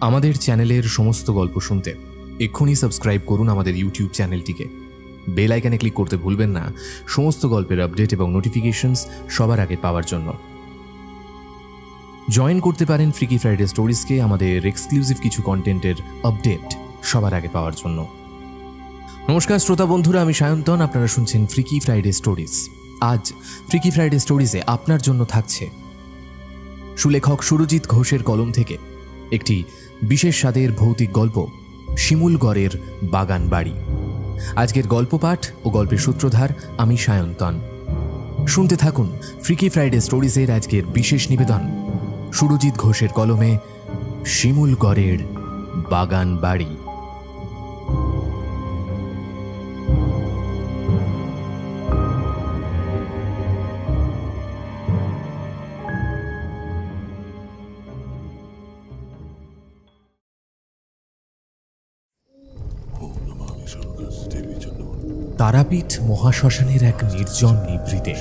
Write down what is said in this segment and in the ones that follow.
আমাদের চ্যানেলের সমস্ত গল্প শুনতে এক্ষুনি সাবস্ক্রাইব করুন আমাদের ইউটিউব চ্যানেলটিকে। বেল আইকনে ক্লিক করতে ভুলবেন না সমস্ত গল্পের আপডেট এবং নোটিফিকেশনস সবার আগে পাওয়ার জন্য। জয়েন করতে পারেন ফ্রিকি ফ্রাইডে স্টোরিজকে আমাদের এক্সক্লুসিভ কিছু কন্টেন্টের আপডেট সবার আগে পাওয়ার জন্য। নমস্কার শ্রোতা বন্ধুরা, আমি সায়ন্তন, আপনারা শুনছেন ফ্রিকি ফ্রাইডে স্টোরিজ। আজ ফ্রিকি ফ্রাইডে স্টোরিজে আপনার জন্য থাকছে সুলেখক সুরজিৎ ঘোষের কলম থেকে একটি বিশেষ স্বাদের ভৌতিক গল্প, শিমুলগড়ের বাগান বাড়ি। আজকের গল্প পাঠ ও গল্পের সূত্রধার আমি সায়ন্তন। শুনতে থাকুন ফ্রিকি ফ্রাইডে স্টোরিজের আজকের বিশেষ নিবেদন, সুরজিৎ ঘোষের কলমে শিমুলগড়ের বাগান বাড়ি। তারাপীঠ মহাশ্মশানের এক নির্জন নিভৃতে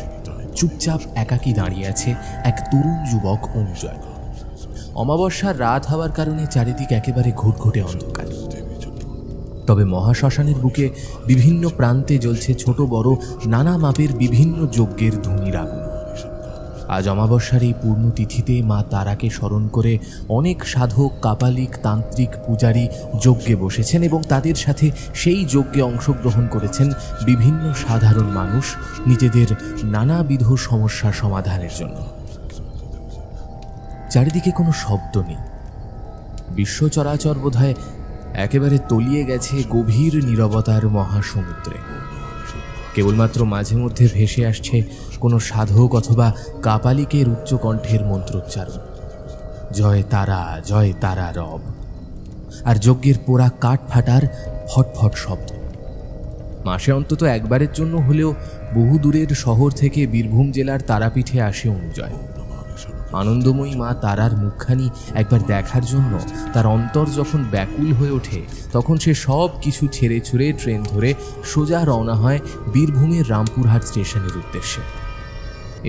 চুপচাপ একাকী দাঁড়িয়ে আছে এক তরুণ যুবক অনুজয়। অমাবস্যার রাত হওয়ার কারণে চারিদিক একেবারে ঘুটঘুটে অন্ধকার। তবে মহাশ্মশানের বুকে বিভিন্ন প্রান্তে জ্বলছে ছোট বড় নানা মাপের বিভিন্ন যজ্ঞের ধুনির আগুন। আজ অমাবস্যার এই পূর্ণতিথিতে মা তারাকে স্মরণ করে অনেক সাধক, কাপালিক, তান্ত্রিক, পূজারী যজ্ঞে বসেছেন এবং তাদের সাথে সেই যজ্ঞে অংশগ্রহণ করেছেন বিভিন্ন সাধারণ মানুষ নিজেদের নানাবিধ সমস্যা সমাধানের জন্য। চারিদিকে কোনো শব্দ নেই। বিশ্ব চরাচর বোধহয় একেবারে তলিয়ে গেছে গভীর নীরবতার মহাসমুদ্রে। কেবলমাত্র মাঝে মধ্যে ভেসে আসছে কোনো সাধক অথবা কাপালিকের উচ্চকণ্ঠের মন্ত্রোচ্চারণ, জয় তারা রব, আর যজ্ঞের পোড়া কাঠ ফাটার ফটফট শব্দ। মাসে অন্তত একবারের জন্য হলেও বহু দূরের শহর থেকে বীরভূম জেলার তারাপীঠে আসে অনুজয়। আনন্দময়ী মা তারার মুখখানি একবার দেখার জন্য তার অন্তর যখন ব্যাকুল হয়ে ওঠে, তখন সে সব কিছু ছেড়ে ছুড়ে ট্রেন ধরে সোজা রওনা হয় বীরভূমের রামপুরহাট স্টেশনের উদ্দেশ্যে।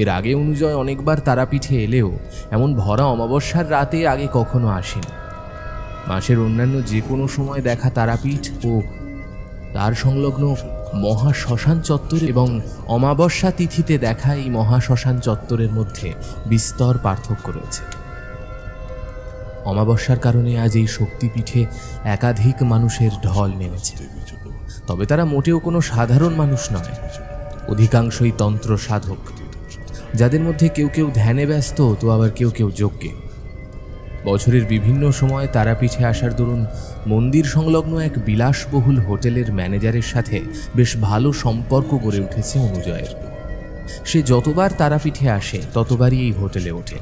এর আগে অনুজয় অনেকবার তারাপীঠে এলেও এমন ভরা অমাবস্যার রাতে আগে কখনো আসেনি। মাসের অন্যান্য যে কোনো সময় দেখা তারাপীঠ ও তার সংলগ্ন মহাশ্মশান চত্বর এবং অমাবস্যা তিথিতে দেখা এই মহাশ্মশান চত্বরের মধ্যে বিস্তর পার্থক্য রয়েছে। অমাবস্যার কারণে আজ এই শক্তিপীঠে একাধিক মানুষের ঢল নেমেছে। তবে তারা মোটেও কোনো সাধারণ মানুষ নয়, অধিকাংশই তন্ত্র সাধক, যাদের মধ্যে কেউ কেউ ধ্যানে ব্যস্ত, তো আবার কেউ কেউ যজ্ঞে। বছরের বিভিন্ন সময় তারাপীঠে আসার দরুন মন্দির সংলগ্ন এক বিলাসবহুল হোটেলের ম্যানেজারের সাথে বেশ ভালো সম্পর্ক গড়ে উঠেছে অনুজয়ের। সে যতবার তারাপীঠে আসে ততবারই এই হোটেলে ওঠে।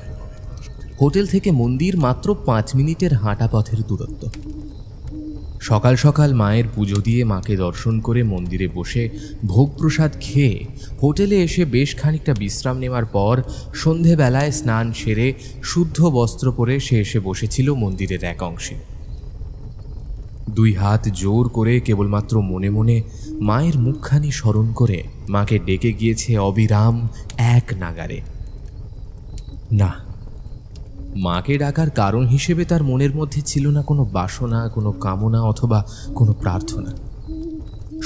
হোটেল থেকে মন্দির মাত্র 5 মিনিটের হাঁটা পথের দূরত্ব। সকাল সকাল মায়ের পুজো দিয়ে মাকে দর্শন করে মন্দিরে বসে ভোগ প্রসাদ খেয়ে হোটেলে এসে বেশ খানিকটা বিশ্রাম নেওয়ার পর সন্ধেবেলায় স্নান সেরে শুদ্ধ বস্ত্র পরে সে এসে বসেছিল মন্দিরের এক অংশে। 2 হাত জোর করে কেবলমাত্র মনে মনে মায়ের মুখখানি স্মরণ করে মাকে ডেকে গিয়েছে অবিরাম এক নাগারে। না, মাকে ডাকার কারণ হিসেবে তার মনের মধ্যে ছিল না কোনো বাসনা, কোনো কামনা অথবা কোনো প্রার্থনা।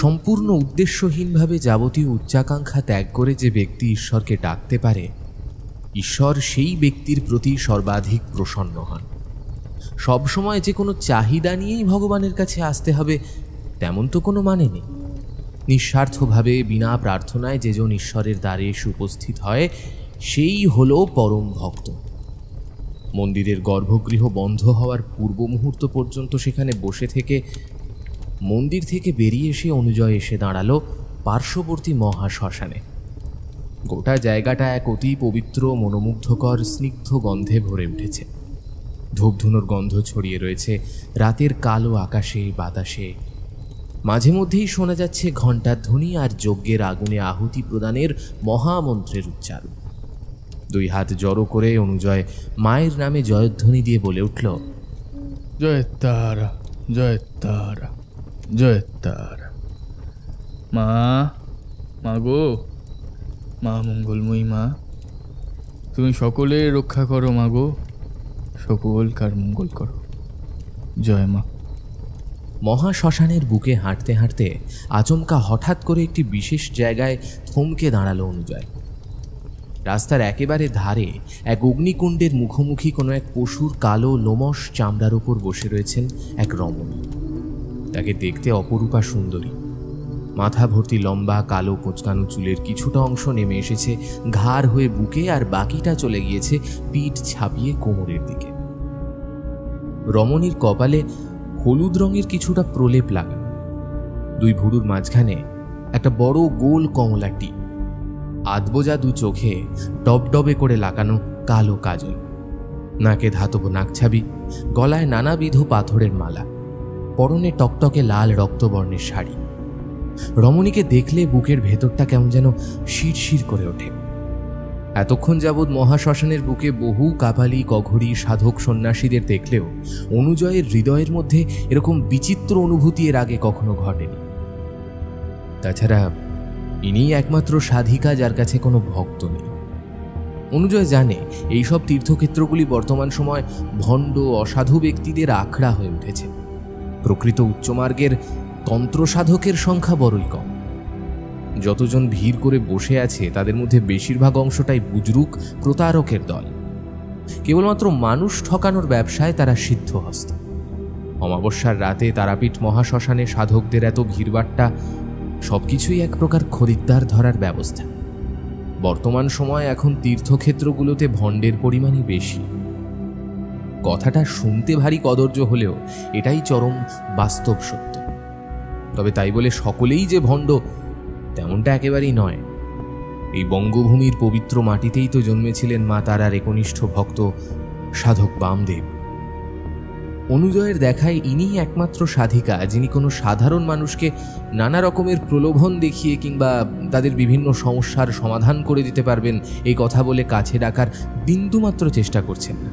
সম্পূর্ণ উদ্দেশ্যহীনভাবে যাবতীয় উচ্চাকাঙ্ক্ষা ত্যাগ করে যে ব্যক্তি ঈশ্বরকে ডাকতে পারে, ঈশ্বর সেই ব্যক্তির প্রতি সর্বাধিক প্রসন্ন হন। সবসময় যে কোনো চাহিদা নিয়েই ভগবানের কাছে আসতে হবে তেমন তো কোনো মানে নেই। নিঃস্বার্থভাবে বিনা প্রার্থনায় যেজন ঈশ্বরের দ্বারে এসে উপস্থিত হয়, সেই হলো পরম ভক্ত। মন্দিরের গর্ভগৃহ বন্ধ হওয়ার পূর্ব মুহূর্ত পর্যন্ত সেখানে বসে থেকে মন্দির থেকে বেরিয়ে এসে অনুজয় এসে দাঁড়ালো পার্শ্ববর্তী মহাশ্মশানে। গোটা জায়গাটা এক অতি পবিত্র, মনোমুগ্ধকর স্নিগ্ধ গন্ধে ভরে উঠেছে। ধূপধুনোর গন্ধ ছড়িয়ে রয়েছে রাতের কালো আকাশে, বাতাসে। মাঝে মধ্যেই শোনা যাচ্ছে ঘণ্টার ধ্বনি আর যজ্ঞের আগুনে আহুতি প্রদানের মহামন্ত্রের উচ্চারণ। 2 হাত জড়ো করে অনুজয় মায়ের নামে জয়ধ্বনি দিয়ে বলে উঠল, জয় তারা, জয় তারা, জয় তারা। মা, মা গো, মা মঙ্গলময়ী মা, তুমি সকলের রক্ষা করো মা গো, সকলকার মঙ্গল করো। জয় মা। মহাশ্মশানের বুকে হাঁটতে হাঁটতে আচমকা হঠাৎ করে একটি বিশেষ জায়গায় থমকে দাঁড়ালো অনুজয়। রাস্তার একেবারে ধারে এক অগ্নিকুণ্ডের মুখোমুখি কোনো এক পশুর কালো লোমশ চামড়ার উপর বসে রয়েছেন এক রমণী। তাকে দেখতে অপরূপা সুন্দরী। মাথা ভর্তি লম্বা কালো কোঁচকানো চুলের কিছুটা অংশ নেমে এসেছে ঘাড় হয়ে বুকে, আর বাকিটা চলে গিয়েছে পিঠ ছাপিয়ে কোমরের দিকে। রমণীর কপালে হলুদ রঙের কিছুটা প্রলেপ লাগানো, দুই ভুরুর মাঝখানে একটা বড় গোল কমলা টিপ, আধবোজা দু চোখে ডবডবে করে লাগানো কালো কাজল, নাকে ধাতব নাকছাবি, গলায় নানাবিধ পাথরের মালা, পরনে টকটকে লাল রক্তবর্ণের শাড়ি। রমণীকে দেখলে বুকের ভেতরটা কেমন যেন শিরশির করে ওঠে। এতক্ষণ যাবৎ মহাশ্মশানের বুকে বহু কাপালি কঘরি সাধক সন্ন্যাসীদের দেখলেও অনুজয়ের হৃদয়ের মধ্যে এরকম বিচিত্র অনুভূতি এর আগে কখনো ঘটেনি। তাছাড়া ইনিই একমাত্র সাধিকা যার কাছে কোনো ভক্ত নেই। অনুজয় জানে এইসব তীর্থক্ষেত্রগুলি বর্তমান সময় ভণ্ড অসাধু ব্যক্তিদের আখড়া হয়ে উঠেছে। প্রকৃত উচ্চমার্গের তন্ত্র সাধকের সংখ্যা বড়ই কম। যতজন ভিড় করে বসে আছে তাদের মধ্যে বেশিরভাগ অংশটাই বুজরুক প্রতারকের দল। কেবলমাত্র মানুষ ঠকানোর ব্যবসায় তারা সিদ্ধহস্ত। অমাবস্যার রাতে তারাপীঠ মহাশ্মশানে সাধকদের এত ভিড়বাট্টা সবকিছুই এক প্রকার খরিদ্দার ধরার ব্যবস্থা। বর্তমান সময় এখন তীর্থক্ষেত্রগুলোতে ভণ্ডের পরিমাণই বেশি। কথাটা শুনতে ভারী কদর্য হলেও এটাই চরম বাস্তব সত্য। তবে তাই বলে সকলেই যে ভণ্ড তেমনটা একেবারেই নয়। এই বঙ্গভূমির পবিত্র মাটিতেই তো জন্মেছিলেন মা তারার একনিষ্ঠ ভক্ত সাধক বামদেব। অনুজয়ের দেখায় ইনিই একমাত্র সাধিকা যিনি কোনো সাধারণ মানুষকে নানা রকমের প্রলোভন দেখিয়ে কিংবা তাদের বিভিন্ন সমস্যার সমাধান করে দিতে পারবেন এই কথা বলে কাছে ডাকার বিন্দুমাত্র চেষ্টা করছেন না।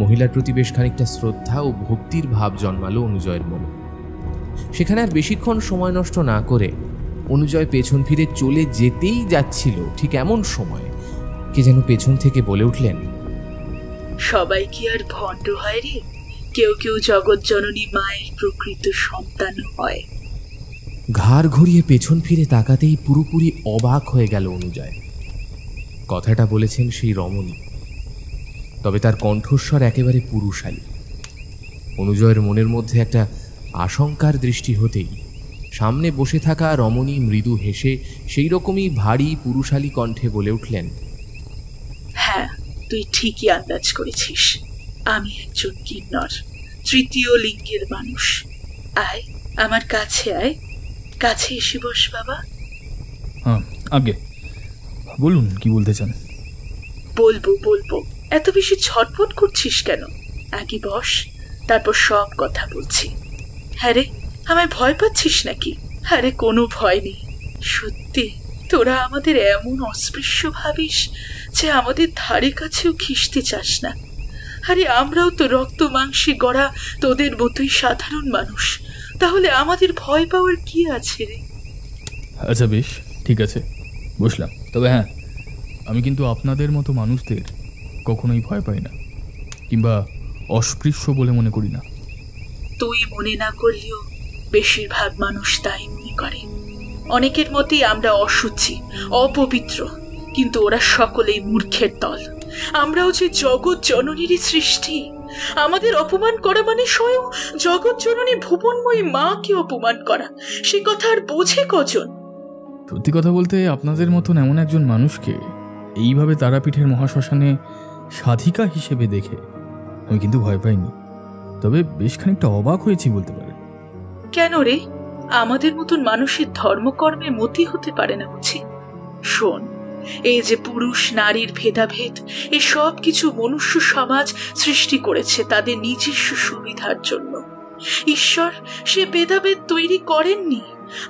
মহিলার প্রতি বেশ খানিকটা শ্রদ্ধা ও ভক্তির ভাব জন্মালো অনুজয়ের মনে। সেখানে আর বেশিক্ষণ সময় নষ্ট না করে অনুজয় পেছন ফিরে চলে যেতেই যাচ্ছিল, ঠিক এমন সময় কে যেন পেছন থেকে বলে উঠলেন, সবাই কি আর ভণ্ড হয় রে? কেউ কেউ জগৎ জননী মায়ের প্রকৃত সন্তান হয়। ঘাড় ঘুরিয়ে পেছন ফিরে তাকাতেই পুরোপুরি অবাক হয়ে গেল অনুজয়। কথাটা বলেছেন সেই রমণী, তবে তার কণ্ঠস্বর একেবারে পুরুষালী। অনুজয়ের মনের মধ্যে একটা আশঙ্কার দৃষ্টি হতেই সামনে বসে থাকা রমণী মৃদু হেসে সেই রকমই ভারী পুরুষালী কণ্ঠে বলে উঠলেন, হ্যাঁ, তুই ঠিকই আন্দাজ করেছিস। আমি একজন কিন্নর, তৃতীয় লিঙ্গের মানুষ। আয়, আমার কাছে আয়, কাছে এসে বস বাবা। হ্যাঁ, আগে বলুন কি বলতে চান। বলবো, এত বেশি ছটফট করছিস কেন? আগে বস, তারপর সব কথা বলছি। হ্যাঁ রে, আমায় ভয় পাচ্ছিস নাকি? আরে কোনো ভয় নেই। সত্যি তোরা আমাদের এমন অস্পৃশ্য ভাবিস যে আমাদের ধারে কাছেও ঘিসতে চাস না। আরে আমরাও তো রক্ত মাংসে গড়া তোদের মতোই সাধারণ মানুষ, তাহলে আমাদের ভয় পাওয়ার কি আছে রে? আচ্ছা বেশ, ঠিক আছে, বুঝলাম। তবে হ্যাঁ, আমি কিন্তু আপনাদের মতো মানুষদের কখনোই ভয় পাই না, কিংবা অস্পৃশ্য বলে মনে করি না। তুই মনে না করলেও বেশিরভাগ মানুষ তাই মনে করে। অনেকের মতেই আমরা অশুচি, অপবিত্র, কিন্তু ওরা সকলেই মূর্খের দল। আমরাও যে জগৎ জননীরই সৃষ্টি। আমাদের অপমান করা মানে স্বয়ং জগৎ জননী ভুবনময়ী মাকে অপমান করা। সে কথা আর বোঝে কজন? সত্যি কথা বলতে আপনাদের মতন এমন একজন মানুষকে এইভাবে তারাপীঠের মহাশ্মশানে সাধিকা হিসেবে দেখে আমি কিন্তু ভয় পাইনি, তবে বেশ খানিকটা অবাক হয়েছি বলতে পারে। কেন রে? আমাদের মতন মানুষের ধর্মকর্মে মতি হতে পারে না বুঝি? শোন, এই যে পুরুষ নারীর ভেদাভেদ, এই সব কিছু মনুষ্য সমাজ সৃষ্টি করেছে তাদের নিজস্ব সুবিধার জন্য। ঈশ্বর সে ভেদাভেদ তৈরি করেননি।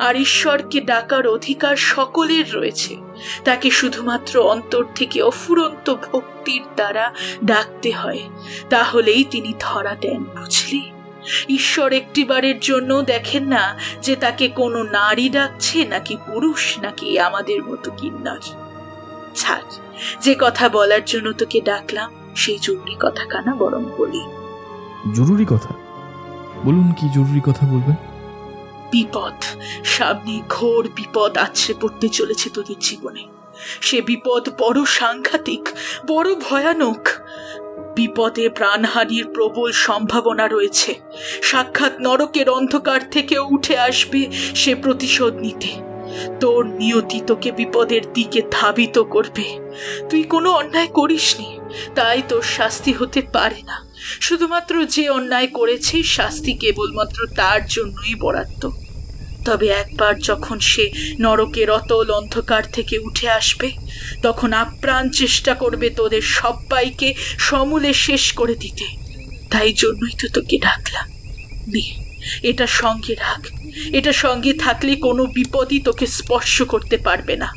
আর ঈশ্বরকে ডাকার অধিকার সকলের রয়েছে। তাকে শুধুমাত্র অন্তর থেকে অফুরন্ত ভক্তির দ্বারা ডাকতে হয়, তাহলেই তিনি ধরা দেন, বুঝলি? ঈশ্বর একটিবারের জন্য দেখেন না যে তাকে কোনো নারী ডাকছে নাকি পুরুষ নাকি আমাদের মতো কিন্নর। ছাড়, যে কথা বলার জন্য তোকে ডাকলাম সেই জরুরি কথা কানা বরং বলি। জরুরি কথা? বলুন, কি জরুরি কথা বলবেন? বিপদ, সামনে ঘোর বিপদ আছড়ে পড়তে চলেছে তোদের জীবনে। সে বিপদ বড় সাংঘাতিক, বড় ভয়ানক। বিপদে প্রাণহানির প্রবল সম্ভাবনা রয়েছে। সাক্ষাৎ নরকের অন্ধকার থেকে উঠে আসবে সে প্রতিশোধ নিতে। তোর নিয়তি তোকে বিপদের দিকে ধাবিত করবে। তুই কোনো অন্যায় করিসনি, তাই তোর শাস্তি হতে পারে না। শুধুমাত্র যে অন্যায় করেছে, শাস্তি কেবলমাত্র তার জন্যই বরাদ্দ। তবে একবার যখন সে নরকের অতল অন্ধকার থেকে উঠে আসবে, তখন আপ্রাণ চেষ্টা করবে তোদের সবাইকে সমূলে শেষ করে দিতে। তাই জন্যই তো তোকে ডাকলাম। নে, এটা সঙ্গে রাখ। এটা সঙ্গে থাকলে কোনো বিপদই তোকে স্পর্শ করতে পারবে না।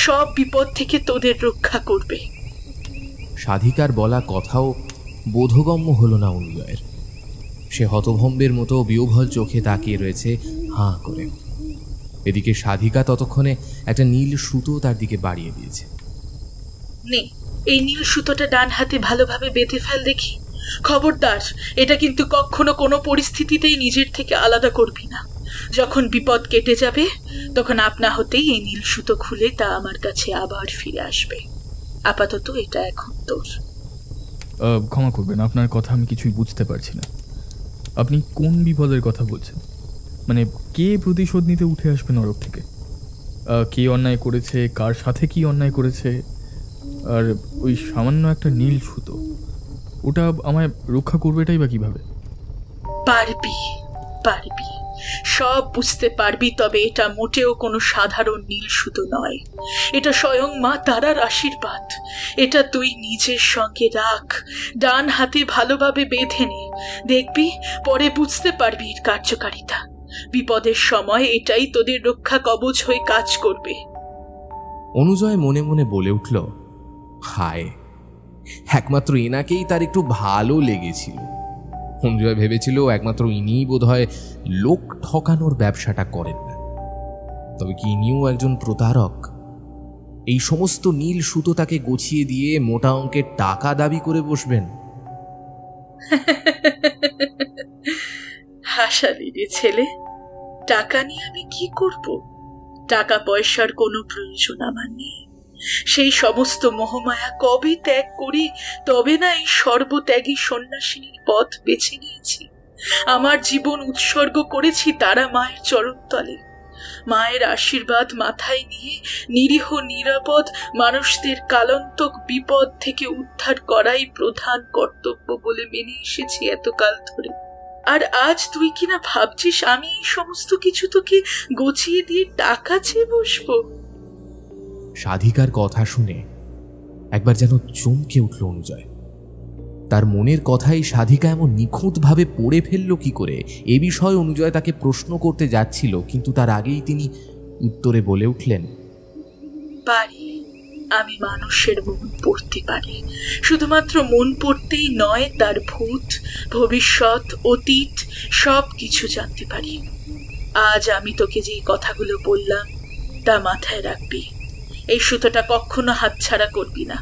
সব বিপদ থেকে তোদের রক্ষা করবে। সাধিকার বলা কথাও বোধগম্য হলো না অনুজয়ের। সে হতভম্বের মতো বিহ্বল চোখে তাকিয়ে রয়েছে হাঁ করে। এদিকে সাধিকা ততক্ষণে একটা নীল সুতো তার দিকে বাড়িয়ে দিয়েছে। নে, এই নীল সুতোটা ডান হাতে ভালোভাবে বেঁধে ফেল দেখি। খবরদার, এটা কিন্তু কখনো কোনো পরিস্থিতিতেই নিজের থেকে আলাদা করবি না। যখন বিপদ কেটে যাবে, তখন আপনা হতেই এই নীল সুতো খুলে তা আমার কাছে আবার ফিরে আসবে। আপাতত এটা এখন তোর। ক্ষমা করবেন, আপনার কথা আমি কিছুই বুঝতে পারছি না। আপনি কোন বিপদের কথা বলছেন? মানে কে প্রতিশোধ নিতে উঠে আসবে নরক থেকে? কে অন্যায় করেছে, কার সাথে কি অন্যায় করেছে? আর ওই সামান্য একটা নীল সুতো, ওটা আমায় রক্ষা করবে, এটাই বা কিভাবে? পারবি, পারবি, সব বুঝতে পারবি। তবে এটা মোটেও কোনো সাধারণ নীল সুতো নয়। এটা স্বয়ং মা তারার আশীর্বাদ। এটা তুই নিজের সঙ্গে রাখ, ডান হাতে ভালোভাবে বেঁধে নে। দেখবি, পরে বুঝতে পারবি এর কার্যকারিতা। বিপদের সময় এটাই তোদের রক্ষা কবচ হয়ে কাজ করবে। অনুজয় মনে মনে বলে উঠল, হায়, একমাত্র এনাকেই তার একটু ভালো লেগেছিল। অনুজয় ভেবেছিল একমাত্র ইনিই বোধহয় লোক ঠকানোর ব্যবসাটা করেন না। তবে কি ইনিও একজন প্রতারক? এই সমস্ত নীল সুতো তাকে গছিয়ে দিয়ে মোটা অঙ্কের টাকা দাবি করে বসবেন? হাসালি রে ছেলে, টাকা নিয়ে আমি কি করব? টাকা পয়সার কোনো প্রয়োজন আমার নেই। সেই সমস্ত মোহমায়া কবে ত্যাগ করি, তবে না এই সর্বত্যাগী সন্ন্যাসিনীর পথ বেছে নিয়েছি। আমার জীবন উৎসর্গ করেছি তারা মায়ের চরণতলে। মায়ের আশীর্বাদ মাথায় নিয়ে নিরীহ নিরাপদ মানুষদের কালান্তক বিপদ থেকে উদ্ধার করাই প্রধান কর্তব্য বলে মেনে এসেছি এতকাল ধরে। আর আজ তুই কিনা ভাবছিস আমি এই সমস্ত কিছু তোকে গছিয়ে দিয়ে টাকা চেয়ে বসবো? সাধিকার কথা শুনে একবার যেন চমকে উঠল অনুজয়। তার মনের কথাই সাধিকা এমন নিখুঁতভাবে পড়ে ফেলল কি করে, এ বিষয়ে অনুজয় তাকে প্রশ্ন করতে যাচ্ছিল, কিন্তু তার আগেই তিনি উত্তরে বলে উঠলেন, পারি, আমি মানুষের মন পড়তে পারি। শুধুমাত্র মন পড়তেই নয়, তার ভূত, ভবিষ্যৎ, অতীত সব কিছু জানতে পারি। আজ আমি তোকে যে কথাগুলো বললাম তা মাথায় রাখবি। এই সুতোটা কখনো হাতছাড়া করবি না।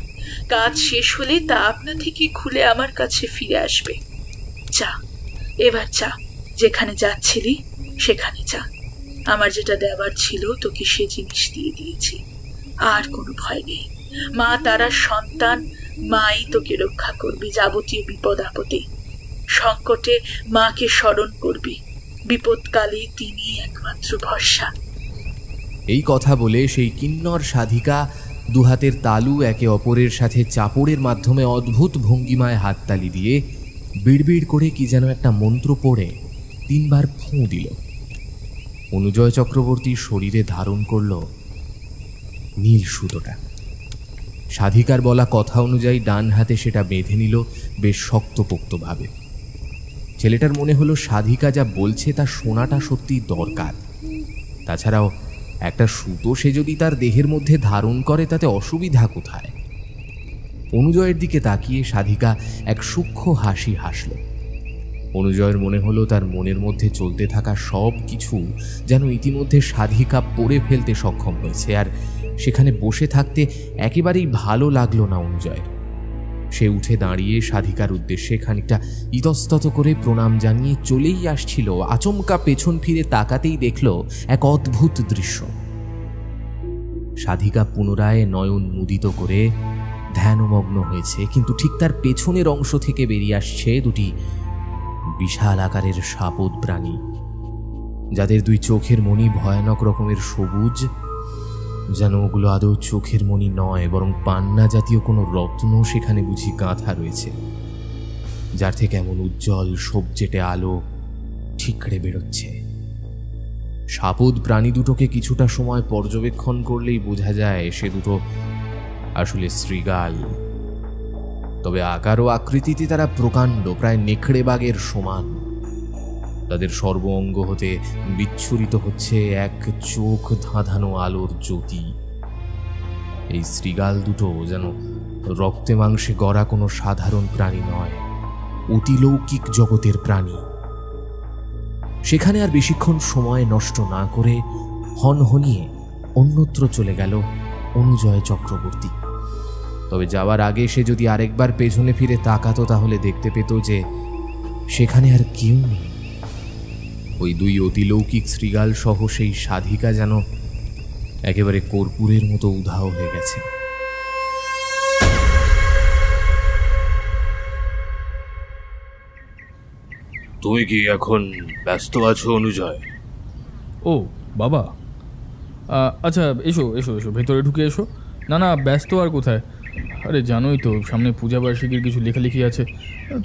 কাজ শেষ হলে তা আপনা থেকে খুলে আমার কাছে ফিরে আসবে। যা, এবার যা, যেখানে যাচ্ছিলি সেখানে যা। আমার যেটা দেওয়ার ছিল তোকে সে জিনিস দিয়ে দিয়েছি। আর কোনো ভয় নেই। মা তারার সন্তান, মাই তোকে রক্ষা করবি যাবতীয় বিপদ আপদে। সংকটে মাকে স্মরণ করবি, বিপদকালে তিনি একমাত্র ভরসা। এই কথা বলে সেই কিন্নর সাধিকা দুহাতের তালু একে অপরের সাথে চাপড়ের মাধ্যমে অদ্ভুত ভঙ্গিমায় হাততালি দিয়ে বিড়বিড় করে কি যেন একটা মন্ত্র পড়ে 3 বার ফুঁ দিল। অনুজয় চক্রবর্তী শরীরে ধারণ করল নীল সুতোটা। সাধিকার বলা কথা অনুযায়ী ডান হাতে সেটা বেঁধে নিল বেশ শক্তপোক্তভাবে। ছেলেটার মনে হলো সাধিকা যা বলছে তা শোনাটা সত্যি দরকার। তাছাড়াও একটা সুতো সে যদি তার দেহের মধ্যে ধারণ করে তাতে অসুবিধা কোথায়? অনুজয়ের দিকে তাকিয়ে সাধিকা এক সূক্ষ্ম হাসি হাসল। অনুজয়ের মনে হলো তার মনের মধ্যে চলতে থাকা সব কিছু যেন ইতিমধ্যে সাধিকা পড়ে ফেলতে সক্ষম হয়েছে, আর সেখানে বসে থাকতে একেবারেই ভালো লাগলো না অনুজয়ের। সে উঠে দাঁড়িয়ে সাধিকার উদ্দেশ্যে খানিকটা ইতস্তত করে প্রণাম জানিয়ে চলেই আসছিল, আচমকা পেছন ফিরে তাকাতেই দেখল এক অদ্ভুত দৃশ্য। সাধিকা পুনরায় নয়ন মুদিত করে ধ্যানমগ্ন হয়েছে, কিন্তু ঠিক তার পেছনের অংশ থেকে বেরিয়ে আসছে দুটি বিশাল আকারের সাপদ প্রাণী, যাদের দুই চোখের মণি ভয়ানক রকমের সবুজ, যেন ওগুলো আদৌ চোখের মণি নয়, বরং পান্না জাতীয় কোনো রত্ন সেখানে বুঝি গাঁথা রয়েছে, যার থেকে এমন উজ্জ্বল সবজেটে আলো ঠিকরে বেরোচ্ছে। সাপদ প্রাণী দুটোকে কিছুটা সময় পর্যবেক্ষণ করলেই বোঝা যায় সে দুটো আসলে শৃগাল। তবে আকার ও আকৃতিতে তারা প্রকাণ্ড, প্রায় নেকড়ে বাঘের সমান। তাদের সর্ব অঙ্গ হতে বিচ্ছুরিত হচ্ছে এক চোখ ধাঁধানো আলোর জ্যোতি। এই শৃগাল দুটো যেন রক্তে মাংসে গড়া কোনো সাধারণ প্রাণী নয়, অতিলৌকিক জগতের প্রাণী। সেখানে আর বেশিক্ষণ সময় নষ্ট না করে হনহনিয়ে অন্যত্র চলে গেল অনুজয় চক্রবর্তী। তবে যাওয়ার আগে সে যদি আরেকবার পেছনে ফিরে তাকাতো, তাহলে দেখতে পেত যে সেখানে আর কেউ নেই। ওই দুই অতিলৌকিক শৃগাল সহ সেই সাধিকা যেন একেবারে কর্পূরের মতো উধাও হয়ে গেছে। তুমি কি এখন ব্যস্ত আছো অনুজয়? ও বাবা, আচ্ছা এসো এসো এসো, ভেতরে ঢুকে এসো। না না, ব্যস্ত আর কোথায়, আরে জানোই তো সামনে পূজা বার্ষিকীর কিছু লেখালেখি আছে,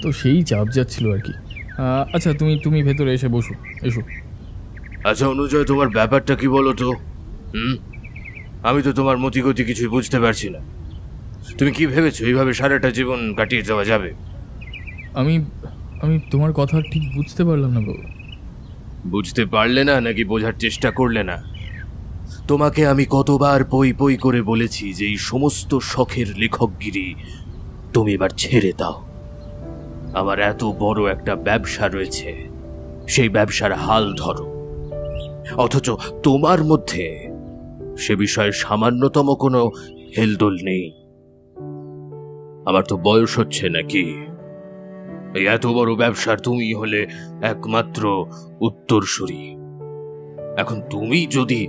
তো সেই চাপ যাচ্ছিল আর কি। আচ্ছা তুমি তুমি ভেতরে এসে বসো, এসো। আচ্ছা অনুজয়, তোমার ব্যাপারটা কি বলো তো? আমি তো তোমার মতিগতি কিছুই বুঝতে পারছি না। তুমি কি ভেবেছো এইভাবে সারাটা জীবন কাটিয়ে যাওয়া যাবে? আমি আমি তোমার কথা ঠিক বুঝতে পারলাম না বাবা। বুঝতে পারলে না নাকি বোঝার চেষ্টা করলে না? তোমাকে আমি কতবার পই পই করে বলেছি যে এই সমস্ত শখের লেখকগিরি তুমি এবার ছেড়ে দাও। আমার এত বড় একটা ব্যবসা রয়েছে, সেই ব্যবসার হাল ধরো। অথচ তোমার মধ্যে সে বিষয়ে সামান্যতম কোনো হেলদোল নেই। আমার তো বয়স হচ্ছে নাকি? এই এত বড় ব্যবসার তুমি হলে একমাত্র উত্তরসূরি। এখন তুমি যদি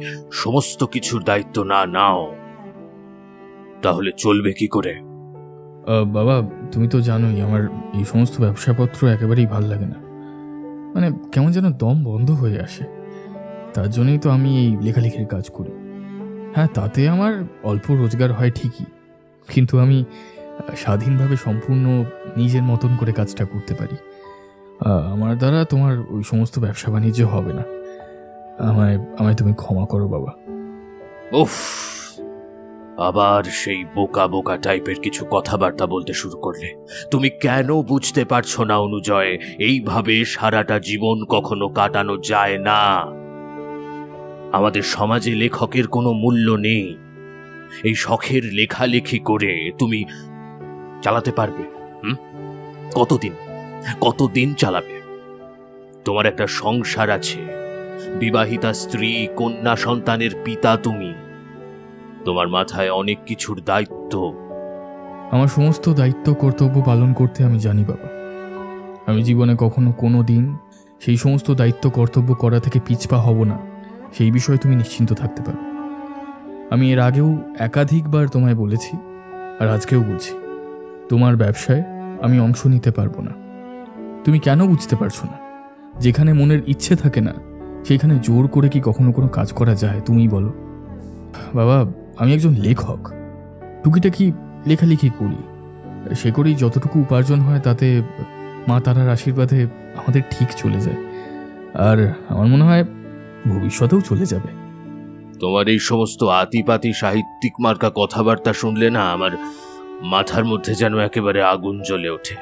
সমস্ত কিছুর দায়িত্ব না নাও, তাহলে চলবে কি করে? বাবা তুমি তো জানোই আমার এই সমস্ত ব্যবসাপত্র একেবারেই ভাল লাগে না, মানে কেমন যেন দম বন্ধ হয়ে আসে। তার জন্যই তো আমি এই লেখালেখির কাজ করি। হ্যাঁ, তাতে আমার অল্প রোজগার হয় ঠিকই, কিন্তু আমি স্বাধীনভাবে সম্পূর্ণ নিজের মতন করে কাজটা করতে পারি। আমার দ্বারা তোমার ওই সমস্ত ব্যবসা বাণিজ্য হবে না। আমায় তুমি ক্ষমা করো বাবা। উফ, আবার সেই বোকা বোকা টাইপের কিছু কথাবার্তা বলতে শুরু করলে। তুমি কেন বুঝতে পারছো না অনুজয়, এইভাবে সারাটা জীবন কখনো কাটানো যায় না। আমাদের সমাজে লেখকের কোনো মূল্য নেই। এই শখের লেখালেখি করে তুমি চালাতে পারবে? কতদিন চালাবে? তোমার একটা সংসার আছে, বিবাহিতা স্ত্রী, কন্যা সন্তানের পিতা তুমি। তোমার মাথায় অনেক কিছুর দায়িত্ব। আমার সমস্ত দায়িত্ব কর্তব্য পালন করতে আমি জানি বাবা। আমি জীবনে কখনো কোনো দিন সেই সমস্ত দায়িত্ব কর্তব্য করা থেকে পিছপা হব না, সেই বিষয়ে তুমি নিশ্চিন্ত থাকতে পারো। আমি এর আগেও একাধিকবার তোমায় বলেছি, আর আজকেও বলছি, তোমার ব্যবসায় আমি অংশ নিতে পারবো না। তুমি কেন বুঝতে পারছো না? যেখানে মনের ইচ্ছে থাকে না, সেখানে জোর করে কি কখনো কোনো কাজ করা যায়? তুমিই বলো। বাবা, আমি একজন লেখক, টুকিটাকি লেখালেখি করি, সে করেই যতটুকু উপার্জন হয় তাতে মা তারার আশীর্বাদে আমাদের ঠিক চলে যায়, আর আমার মনে হয় ভবিষ্যতেও চলে যাবে। তোমার এই সমস্ত আতিপাতি সাহিত্যিক মার্কা কথাবার্তা শুনলে না আমার মাথার মধ্যে যেন একেবারে আগুন জ্বলে ওঠে।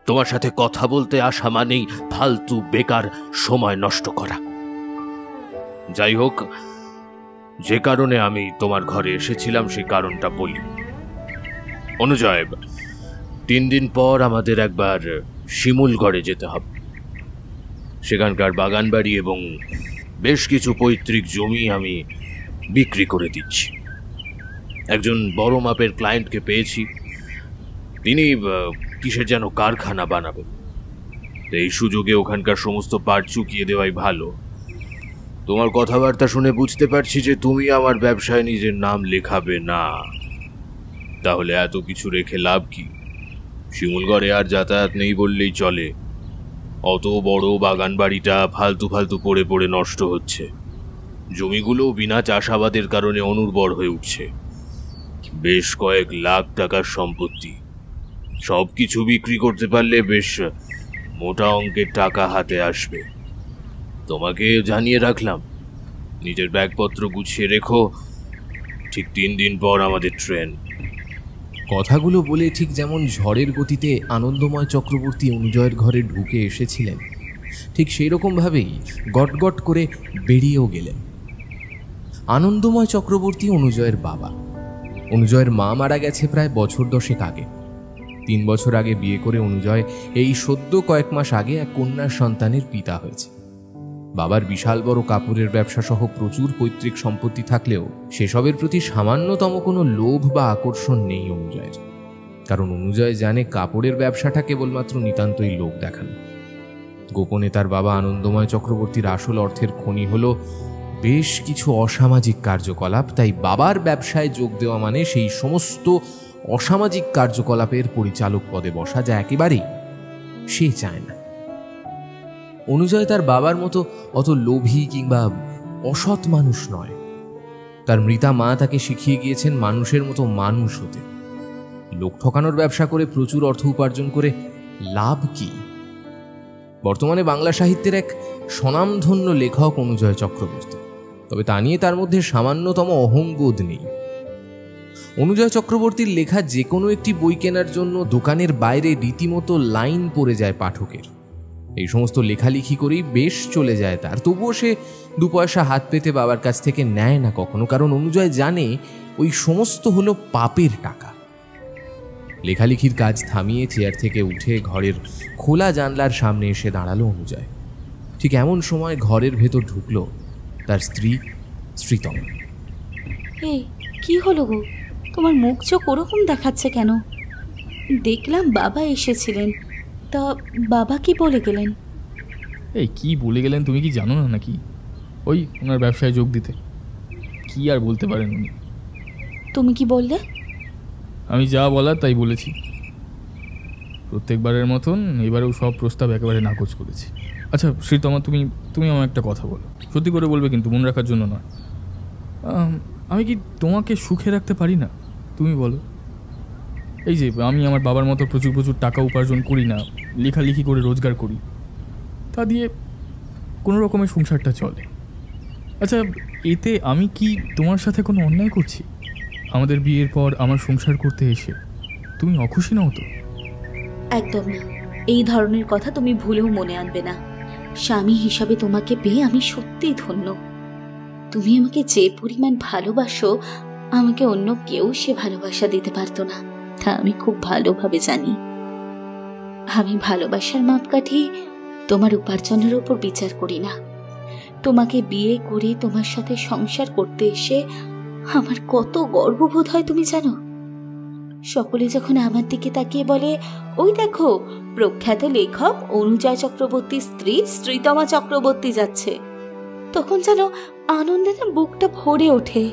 তোমার সাথে কথা বলতে আসা মানেই ফালতু বেকার সময় নষ্ট করা। যাই হোক, যে কারণে আমি তোমার ঘরে এসেছিলাম সেই কারণটা বলি। অনুজয়, 3 দিন পর আমাদের একবার শিমুলগড়ে যেতে হবে। সেখানকার বাগানবাড়ি এবং বেশ কিছু পৈতৃক জমি আমি বিক্রি করে দিচ্ছি। একজন বড় মাপের ক্লায়েন্টকে পেয়েছি। তিনি কিসের যেন কারখানা বানাবেন। এই সুযোগে ওখানকার সমস্ত পার্ট চুকিয়ে দেওয়াই ভালো। তোমার কথাবার্তা শুনে বুঝতে পারছি যে তুমি আমার ব্যবসায় নিজের নাম লেখাবে না। তাহলে এত কিছু রেখে লাভ কি? শিমুলগড়ে আর যাতায়াত নেই বললেই চলে। অত বড় বাগান বাড়িটা ফালতু ফালতু পড়ে পড়ে নষ্ট হচ্ছে। জমিগুলো বিনা চাষাবাদের কারণে অনুর্বর হয়ে উঠছে। বেশ কয়েক লাখ টাকার সম্পত্তি, সব কিছু বিক্রি করতে পারলে বেশ মোটা অঙ্কের টাকা হাতে আসবে। তোমাকে জানিয়ে রাখলাম, নিজের ব্যাগপত্র গুছিয়ে রেখো। ঠিক 3 দিন পর আমাদের ট্রেন। কথাগুলো বলে ঠিক যেমন ঝড়ের গতিতে আনন্দময় চক্রবর্তী অনুজয়ের ঘরে ঢুকে এসেছিলেন, ঠিক সেই রকমভাবেই গটগট করে বেরিয়েও গেলেন। আনন্দময় চক্রবর্তী অনুজয়ের বাবা। অনুজয়ের মা মারা গেছে প্রায় বছর 10 আগে। 3 বছর আগে বিয়ে করে অনুজয় এই সদ্য কয়েক মাস আগে এক কন্যার সন্তানের পিতা হয়েছে। বাবার বিশাল বড় কাপড়ের ব্যবসা সহ প্রচুর পৈতৃক সম্পত্তি থাকলেও সেসবের প্রতি সামান্যতম কোনো লোভ বা আকর্ষণ নেই অনুজয়ের। কারণ অনুজয় জানে কাপড়ের ব্যবসাটা কেবলমাত্র নিতান্তই লোক দেখানো। গোপনে তার বাবা আনন্দময় চক্রবর্তীর আসল অর্থের খনি হলো বেশ কিছু অসামাজিক কার্যকলাপ। তাই বাবার ব্যবসায় যোগ দেওয়া মানে সেই সমস্ত অসামাজিক কার্যকলাপের পরিচালক পদে বসা, যা একেবারেই সে চায় না। অনুজয় তার বাবার মতো অত লোভী কিংবা অসৎ মানুষ নয়। তার মৃতা মা তাকে শিখিয়ে গিয়েছেন মানুষের মতো মানুষ হতে। লোক ঠকানোর ব্যবসা করে প্রচুর অর্থ উপার্জন করে লাভ কি? বর্তমানে বাংলা সাহিত্যের এক স্বনামধন্য লেখক অনুজয় চক্রবর্তী, তবে তা নিয়ে তার মধ্যে সামান্যতম অহংবোধ নেই। অনুজয় চক্রবর্তীর লেখা যে কোনো একটি বই কেনার জন্য দোকানের বাইরে রীতিমতো লাইন পড়ে যায় পাঠকের। এই সমস্ত লেখালেখি করেই বেশ চলে যায় তার। তবুও সে 2 পয়সা হাত পেতে বাবার কাছ থেকে নেয় না কখনো, কারণ অনুজয় জানে ওই সমস্ত হলো পাপের টাকা। লেখালেখির কাজ থামিয়ে চেয়ার থেকে উঠে ঘরের খোলা জানলার সামনে এসে দাঁড়ালো অনুজয়। ঠিক এমন সময় ঘরের ভেতর ঢুকলো তার স্ত্রী শ্রীতম। এই কি হলো গো, তোমার মুখ চোখ ওরকম দেখাচ্ছে কেন? দেখলাম বাবা এসেছিলেন, তা বাবা কি বলে গেলেন? এই কি বলে গেলেন তুমি কি জানো না নাকি? ওই ওনার ব্যবসায় যোগ দিতে। কি আর বলতে পারেন উনি? তুমি কি বললে? আমি যা বলার তাই বলেছি। প্রত্যেকবারের মতন এবারেও সব প্রস্তাব একেবারে নাকচ করেছি। আচ্ছা শ্রীতমা, তুমি আমার একটা কথা বলো, সত্যি করে বলবে কিন্তু, মনে রাখার জন্য নয়। আমি কি তোমাকে সুখে রাখতে পারি না? তুমি বলো। এই যে আমি আমার বাবার মতো প্রচুর প্রচুর টাকা উপার্জন করি না, লেখালেখি করে রোজগার করি, তা দিয়ে কোনো রকমের সংসারটা চলে। আচ্ছা এতে আমি কি তোমার সাথে কোনো অন্যায় করছি? আমাদের বিয়ের পর আমার সংসার করতে এসে তুমি অখুশি নও তো? একদম না, এই ধরনের কথা তুমি ভুলেও মনে আনবে না। স্বামী হিসাবে তোমাকে পেয়ে আমি সত্যিই ধন্য। তুমি আমাকে যে পরিমাণ ভালোবাসো, আমাকে অন্য কেউ সে ভালোবাসা দিতে পারতো না, তা আমি খুব ভালোভাবে জানি। আমি ভালোবাসার মাপকাঠি তোমার উপার্জনের উপর বিচার করি না। তোমাকে বিয়ে করে তোমার সাথে সংসার করতে এসে আমার কত গর্ববোধ হয় তুমি জানো। সকলে যখন আমার দিকে তাকিয়ে বলে, ওই দেখো প্রখ্যাত লেখক অনুজয় চক্রবর্তীর স্ত্রী শ্রীতমা চক্রবর্তী যাচ্ছে, তখন যেন আনন্দে না বুকটা ভরে ওঠে।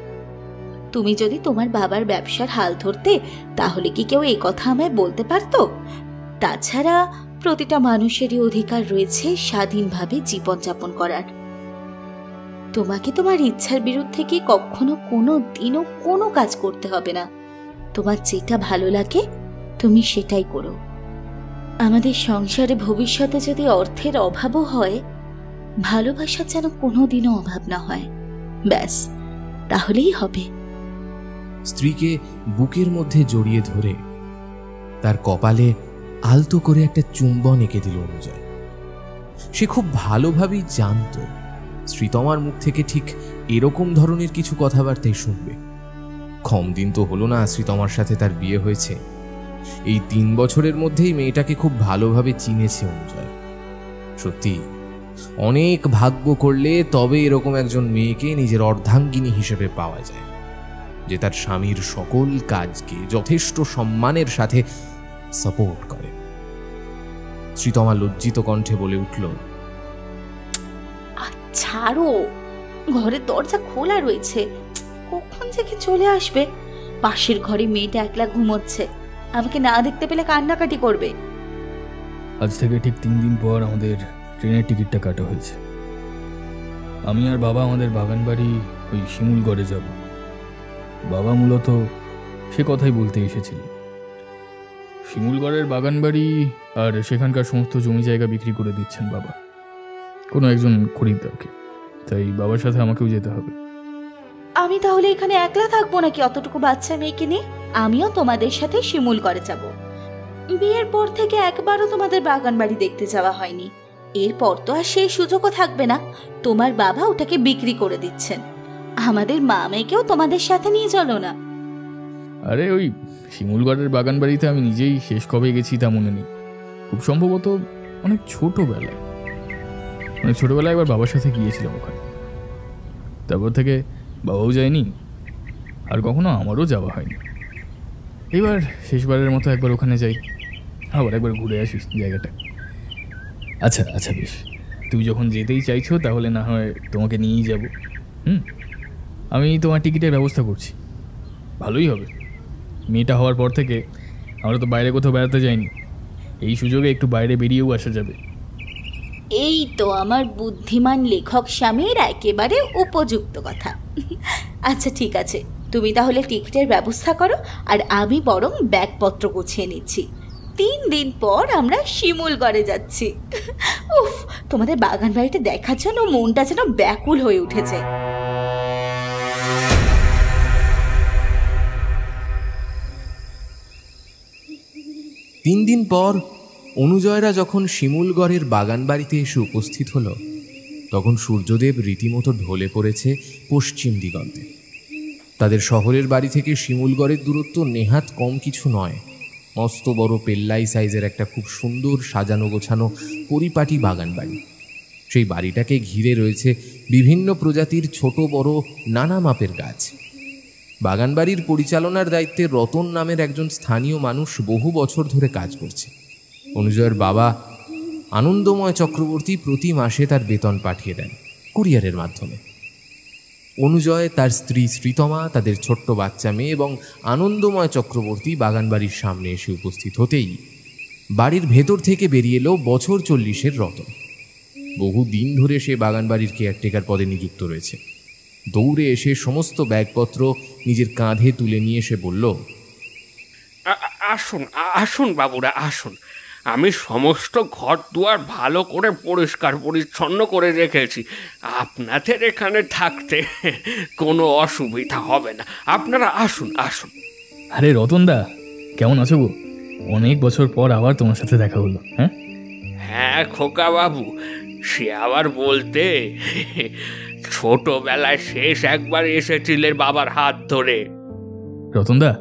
তুমি যদি তোমার বাবার ব্যবসার হাল ধরতে, তাহলে কি কেউ এই কথা আমায় বলতে পারতো? তাছাড়া প্রতিটা মানুষেরই অধিকার রয়েছে স্বাধীনভাবে জীবনযাপন করার। তোমাকে তোমার ইচ্ছার বিরুদ্ধে কি কখনো কোনো দিনও কোনো কাজ করতে হবে না। তোমার যেটা ভালো লাগে তুমি সেটাই করো। আমাদের সংসারে ভবিষ্যতে যদি অর্থের অভাবও হয়, ভালোবাসার যেন কোনোদিনও অভাব না হয়, ব্যাস তাহলেই হবে। স্ত্রীকে বুকের মধ্যে জড়িয়ে ধরে তার কপালে আলতো করে একটা চুম্বন এঁকে দিল অনুজয়। সে খুব ভালোভাবেই জানত শ্রীতমার মুখ থেকে ঠিক এরকম ধরনের কিছু কথাবার্তাই শুনবে। কম দিন তো হলো না শ্রীতমার সাথে তার বিয়ে হয়েছে। এই 3 বছরের মধ্যেই মেয়েটাকে খুব ভালোভাবে চিনেছে অনুজয়। সত্যি অনেক ভাগ্য করলে তবে এরকম একজন মেয়েকে নিজের অর্ধাঙ্গিনী হিসেবে পাওয়া যায়, যে তার স্বামীর সকল কাজকে যথেষ্ট সম্মানের সাথে সাপোর্ট করে। শ্রীতমা লজ্জিত কণ্ঠে বলে উঠল, ছাড়ো, ঘরের দরজা খোলা রয়েছে, কখন থেকে চলে আসবে। পাশের ঘরে মেয়েটা একলা ঘুমোচ্ছে, আমাকে না দেখতে পেলে কান্নাকাটি করবে। আজ থেকে ঠিক 3 দিন পর আমাদের ট্রেনের টিকিটটা কাটা হয়েছে। আমি আর বাবা আমাদের বাগানবাড়ি ওই শিমুলগড়ে যাব। বাবা মূলত সে কথাই বলতে এসেছিল। শিমুলগড়ের বাগানবাড়ি আর সেখানকার সমস্ত জমি জায়গা বিক্রি করে দিচ্ছেন বাবা কোনো একজন খরিদ্দারকে, তাই বাবার সাথে আমাকেও যেতে হবে। আমি তাহলে এখানে একলা থাকবো নাকি অতটুকু বাচ্চা মেয়েকে নিয়ে? আমিও তোমাদের সাথে শিমুলগড়ে যাব। বিয়ের পর থেকে একবারও তোমাদের বাগান বাড়ি দেখতে যাওয়া হয়নি। এরপর তো আর সেই সুযোগও থাকবে না। তোমার বাবা ওটাকে বিক্রি করে দিচ্ছেন। আমাদের মা মেয়েকেও তোমাদের সাথে নিয়ে চলো না। আরে ওই শিমুলগড়ের বাগান বাড়িতে আমি নিজেই শেষ কবে গেছি তা মনে নেই। খুব সম্ভবত অনেক ছোটবেলায় একবার বাবার সাথে গিয়েছিলাম ওখানে। তারপর থেকে বাবাও যায়নি, আর কখনো আমারও যাওয়া হয়নি। এবার শেষবারের মতো একবার ওখানে যাই, আবার একবার ঘুরে আসিস জায়গাটা। আচ্ছা আচ্ছা বেশ, তুমি যখন যেতেই চাইছো তাহলে না হয় তোমাকে নিয়েই যাব। আমি তোমার টিকিটের ব্যবস্থা করছি, ভালোই হবে। মেয়েটা হওয়ার পর থেকে আমরা তো বাইরে কোথাও বেড়াতে যাইনি, এই সুযোগে একটু বাইরে বেরিয়েও আসা যাবে। এই তো আমার বুদ্ধিমান লেখক স্বামীর একেবারে উপযুক্ত কথা। আচ্ছা ঠিক আছে, তুমি তাহলে টিকিটের ব্যবস্থা করো, আর আমি বরং ব্যাগপত্র গুছিয়ে নিচ্ছি। 3 দিন পর আমরা শিমুলগড়ে যাচ্ছি। উফ, তোমাদের বাগান বাড়িটা দেখার জন্য মনটা যেন ব্যাকুল হয়ে উঠেছে। তিন দিন পর অনুজয়রা যখন শিমুলগড়ের বাগান বাড়িতে এসে উপস্থিত হল, তখন সূর্যদেব রীতিমতো ঢলে পড়েছে পশ্চিম দিগন্তে। তাদের শহরের বাড়ি থেকে শিমুলগড়ের দূরত্ব নেহাত কম কিছু নয়। মস্ত বড় পেল্লাই সাইজের একটা খুব সুন্দর সাজানো গোছানো পরিপাটি বাগান বাড়ি। সেই বাড়িটাকে ঘিরে রয়েছে বিভিন্ন প্রজাতির ছোট বড় নানা মাপের গাছ। বাগানবাড়ির পরিচালনার দায়িত্বে রতন নামের একজন স্থানীয় মানুষ বহু বছর ধরে কাজ করছে। অনুজয়ের বাবা আনন্দময় চক্রবর্তী প্রতি মাসে তার বেতন পাঠিয়ে দেন কুরিয়ারের মাধ্যমে। অনুজয়, তার স্ত্রী শ্রীতমা, তাদের ছোট্ট বাচ্চা মেয়ে এবং আনন্দময় চক্রবর্তী বাগানবাড়ির সামনে এসে উপস্থিত হতেই বাড়ির ভেতর থেকে বেরিয়ে এলো বছর 40-এর রতন। বহু দিন ধরে সে বাগানবাড়ির কেয়ারটেকার পদে নিযুক্ত রয়েছে। দৌড়ে এসে সমস্ত ব্যাগপত্র নিজের কাঁধে তুলে নিয়ে এসে বলল, আসুন আসুন বাবুরা আসুন, আমি সমস্ত ঘর দুয়ার ভালো করে পরিষ্কার পরিচ্ছন্ন করে রেখেছি। আপনাদের এখানে থাকতে কোনো অসুবিধা হবে না, আপনারা আসুন আসুন। আরে রতনদা, কেমন আছো গো? অনেক বছর পর আবার তোমার সাথে দেখা হলো। হ্যাঁ খোকা বাবু, সে আবার বলতে, ছোটবেলায় শেষ একবার এসেছিলেন বাবার হাত ধরে। রতনদা,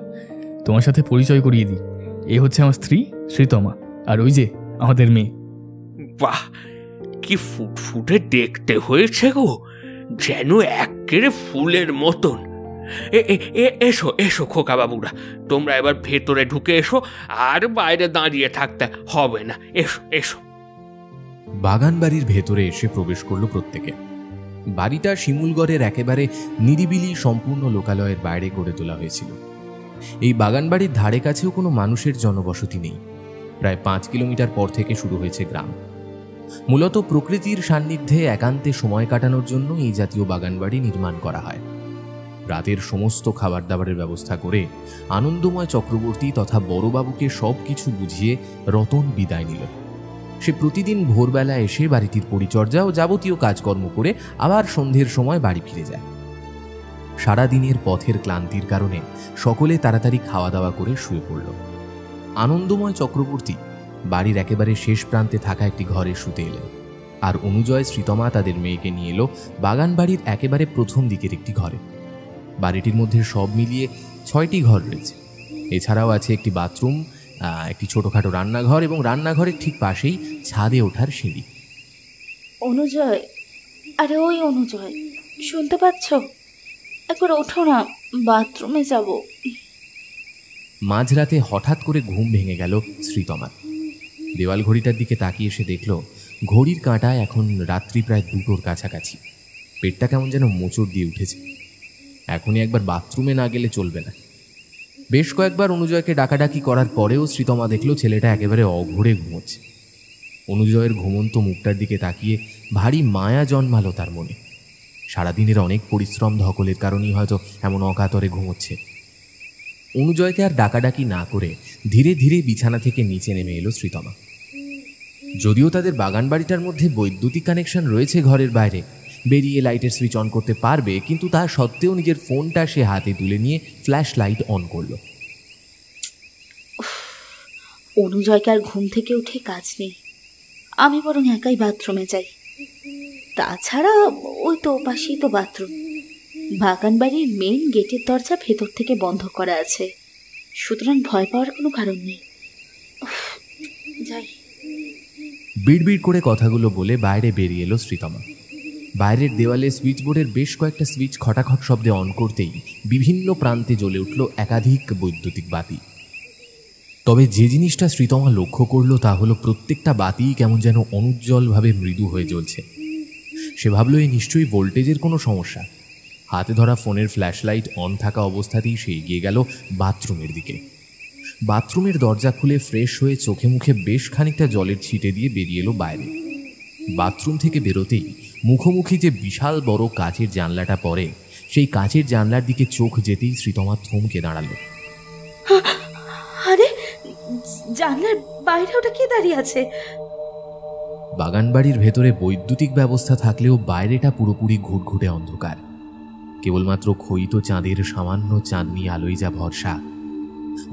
তোমার সাথে পরিচয় করিয়ে দিই, এ হচ্ছে আমার স্ত্রী শ্রীতমা, আর ওই যে আমাদের মেয়ে। বাহ, কি ফুটফুটে দেখতে হয়েছে গো, যেন একেবারে ফুলের মতন। এসো এসো খোকা বাবুরা, তোমরা এবার ভেতরে ঢুকে এসো, আর বাইরে দাঁড়িয়ে থাকতে হবে না। এসো এসো। বাগান বাড়ির ভেতরে এসে প্রবেশ করলো প্রত্যেকে। বাড়িটা শিমুলগড়ের একেবারে নিরিবিলি সম্পূর্ণ লোকালয়ের বাইরে গড়ে তোলা হয়েছিল। এই বাগান বাড়ির ধারে কাছেও কোনো মানুষের জনবসতি নেই। প্রায় 5 কিলোমিটার পর থেকে শুরু হয়েছে গ্রাম। মূলত প্রকৃতির সান্নিধ্যে একান্তে সময় কাটানোর জন্য এই জাতীয় বাগান বাড়ি নির্মাণ করা হয়। রাতের সমস্ত খাবার দাবারের ব্যবস্থা করে আনন্দময় চক্রবর্তী তথা বড়বাবুকে সব কিছু বুঝিয়ে রতন বিদায় নিল। সে প্রতিদিন ভোরবেলা এসে বাড়িটির পরিচর্যা ও যাবতীয় কাজকর্ম করে আবার সন্ধ্যের সময় বাড়ি ফিরে যায়। সারাদিনের পথের ক্লান্তির কারণে সকলে তাড়াতাড়ি খাওয়া দাওয়া করে শুয়ে পড়ল। আনন্দময় চক্রবর্তী বাড়ির একেবারে শেষ প্রান্তে থাকা একটি ঘরে শুতে এলেন, আর অনুজয় শ্রীতমা তাদের মেয়েকে নিয়ে এলো বাগান বাড়ির একেবারে প্রথম দিকের একটি ঘরে। বাড়িটির মধ্যে সব মিলিয়ে 6টি ঘর রয়েছে। এছাড়াও আছে একটি বাথরুম, একটি ছোটখাটো রান্নাঘর এবং রান্নাঘরের ঠিক পাশেই ছাদে ওঠার সিঁড়ি। অনুজয়, আরে ওই অনুজয়, শুনতে পাচ্ছ? একবার ওঠো না, বাথরুমে যাব। মাঝরাতে হঠাৎ করে ঘুম ভেঙে গেল শ্রীতমার। দেওয়াল ঘড়িটার দিকে তাকিয়ে সে দেখল ঘড়ির কাঁটা এখন রাত্রি প্রায় 2টোর কাছাকাছি। পেটটা কেমন যেন মোচড় দিয়ে উঠেছে। এখনই একবার বাথরুমে না গেলে চলবে না। বেশ কয়েকবার অনুজয়কে ডাকাডাকি করার পরেও শ্রীতমা দেখল ছেলেটা একেবারে অঘোরে ঘুমোচ্ছে। অনুজয়ের ঘুমন্ত মুখটার দিকে তাকিয়ে ভারী মায়া জন্মালো তার মনে। সারাদিনের অনেক পরিশ্রম ধকলের কারণেই হয়তো এমন অকাতরে ঘুমোচ্ছে। অনুজয়কে আর ডাকাডাকি না করে ধীরে ধীরে বিছানা থেকে নিচে নেমে এলো শ্রীতমা। যদিও তাদের বাগান বাড়িটার মধ্যে বৈদ্যুতিক কানেকশন রয়েছে ঘরের বাইরে, বেরিয়ে লাইটের সুইচ অন করতে পারবে, কিন্তু তা সত্ত্বেও নিজের ফোনটা সে হাতে তুলে নিয়ে ফ্ল্যাশ লাইট অন করলো। অনুজয়কে আর ঘুম থেকে উঠে কাজ নেই, আমি বরং একাই বাথরুমে যাই। তাছাড়া ওই তো পাশেই তো বাথরুম। বাগান বাড়ির মেইন গেটের দরজা ভেতর থেকে বন্ধ করা আছে, সুতরাং ভয় পাওয়ার কোনো কারণ নেই। যাই। বিড়বিড় করে কথাগুলো বলে বাইরে বেরিয়ে এলো শ্রীতমা। বাইরের দেওয়ালে সুইচ বোর্ডের বেশ কয়েকটা সুইচ খটাখট শব্দে অন করতেই বিভিন্ন প্রান্তে জ্বলে উঠল একাধিক বৈদ্যুতিক বাতি। তবে যে জিনিসটা শ্রীতমা লক্ষ্য করল তা হলো প্রত্যেকটা বাতি কেমন যেন অনুজ্জ্বলভাবে মৃদু হয়ে জ্বলছে। সে ভাবল এই নিশ্চয়ই ভোল্টেজের কোনো সমস্যা। হাতে ধরা ফোনের ফ্ল্যাশ লাইট অন থাকা অবস্থাতেই সে এগিয়ে গেল বাথরুমের দিকে। বাথরুমের দরজা খুলে ফ্রেশ হয়ে চোখে মুখে বেশ খানিকটা জলের ছিটে দিয়ে বেরিয়ে এলো বাইরে। বাথরুম থেকে বেরোতেই মুখোমুখি যে বিশাল বড় কাচের জানলাটা পড়ে, সেই কাচের জানলার দিকে চোখ যেতেই শ্রীতমা থমকে দাঁড়ালো। আরে জানলার বাইরে ওটা কে দাঁড়িয়ে আছে? বাগান বাড়ির ভেতরে বৈদ্যুতিক ব্যবস্থা থাকলেও বাইরেটা পুরোপুরি ঘুটঘুটে অন্ধকার। কেবলমাত্র ক্ষয়িত চাঁদের সামান্য চাঁদনি আলোই যা ভরসা।